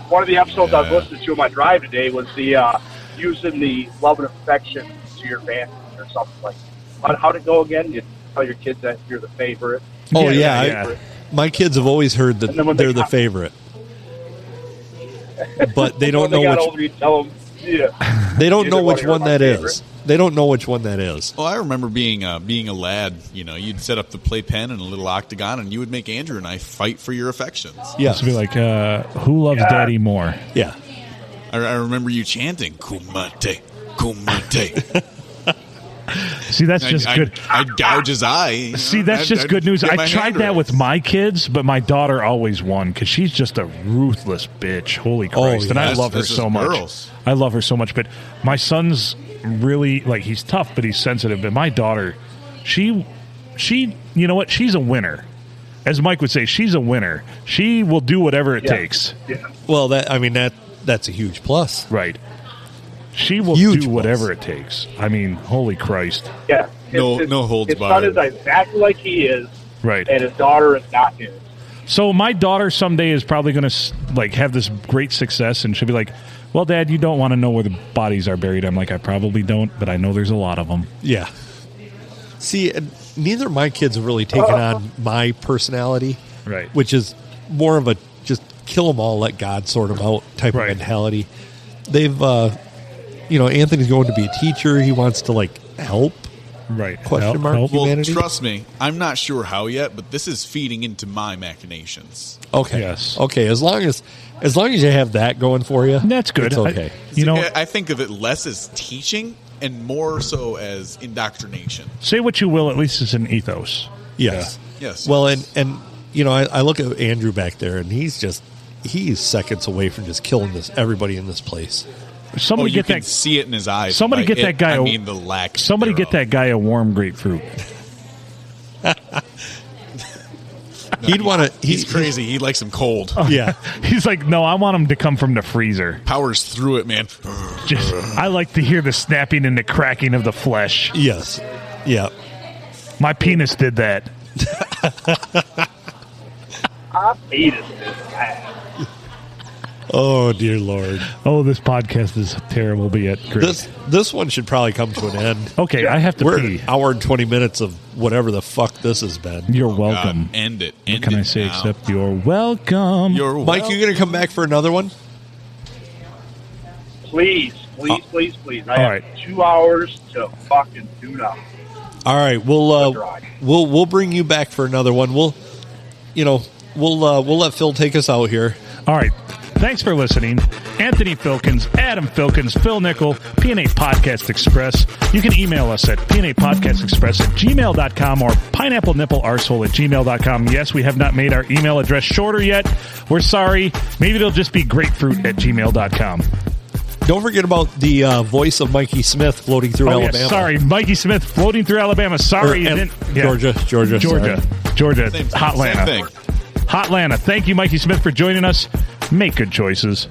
One of the episodes I was listening to on my drive today was the using the love and affection to your family or something like that. How'd it go again? You tell your kids that you're the favorite. Oh, yeah. My kids have always heard that they're the favorite. But they don't know which... older, you tell them, they don't know which one that is. They don't know which one that is. Well, I remember being a lad. You know, you'd set up the playpen in a little octagon, and you would make Andrew and I fight for your affections. Yeah, to be like, who loves Daddy more? Yeah, I remember you chanting "Kumate, Kumate." See, that's just good. I'd gouge his eye. See, that's just good news. I tried that with my kids, but my daughter always won because she's just a ruthless bitch. Holy Christ. And I love her so much. I love her so much. But my son's really, like, he's tough, but he's sensitive. But my daughter, she, you know what? She's a winner. As Mike would say, she's a winner. She will do whatever it takes. Yeah. Well, that's a huge plus. Right. She will do whatever it takes. I mean, holy Christ. Yeah. No holds barred. His son is exactly like he is. Right. And his daughter is not his. So my daughter someday is probably going to like have this great success, and she'll be like, "Well, Dad, you don't want to know where the bodies are buried." I'm like, "I probably don't, but I know there's a lot of them." Yeah. See, neither of my kids have really taken on my personality, right? Which is more of a just kill them all, let God sort them out type of mentality. They've, Anthony's going to be a teacher. He wants to help. Right. Help humanity. Well, trust me, I'm not sure how yet, but this is feeding into my machinations. Okay. Yes. Okay. As long as you have that going for you, that's good. It's okay. I think of it less as teaching and more so as indoctrination. Say what you will, at least it's an ethos. Yes. Yeah. Yes. Well, and I look at Andrew back there, and he's seconds away from just killing everybody in this place. Somebody you can see it in his eyes. Somebody get that guy. The lack. Somebody get that guy a warm grapefruit. He'd want to. He's crazy. He likes him cold. Yeah. He's like, no, I want him to come from the freezer. Powers through it, man. I like to hear the snapping and the cracking of the flesh. Yes. Yeah. My penis did that. My penis did that. Oh, dear Lord. Oh, this podcast is terrible, but yet great. This one should probably come to an end. Okay, I have to pee. An hour and 20 minutes of whatever the fuck this has been. You're welcome. God, end it. What can I say except you're welcome? Mike, you going to come back for another one? Please. I have 2 hours to fucking tune up. All right, we'll bring you back for another one. We'll let Phil take us out here. All right. Thanks for listening. Anthony Filkins, Adam Filkins, Phil Nickel, PNA Podcast Express. You can email us at pnapodcastexpress@gmail.com or pineapplenipplearsehole@gmail.com. Yes, we have not made our email address shorter yet. We're sorry. Maybe it'll just be grapefruit@gmail.com. Don't forget about the voice of Mikey Smith floating through Alabama. Yes, sorry, Mikey Smith floating through Alabama. Sorry, Georgia. Hotlanta. Hotlanta. Thank you, Mikey Smith, for joining us. Make good choices.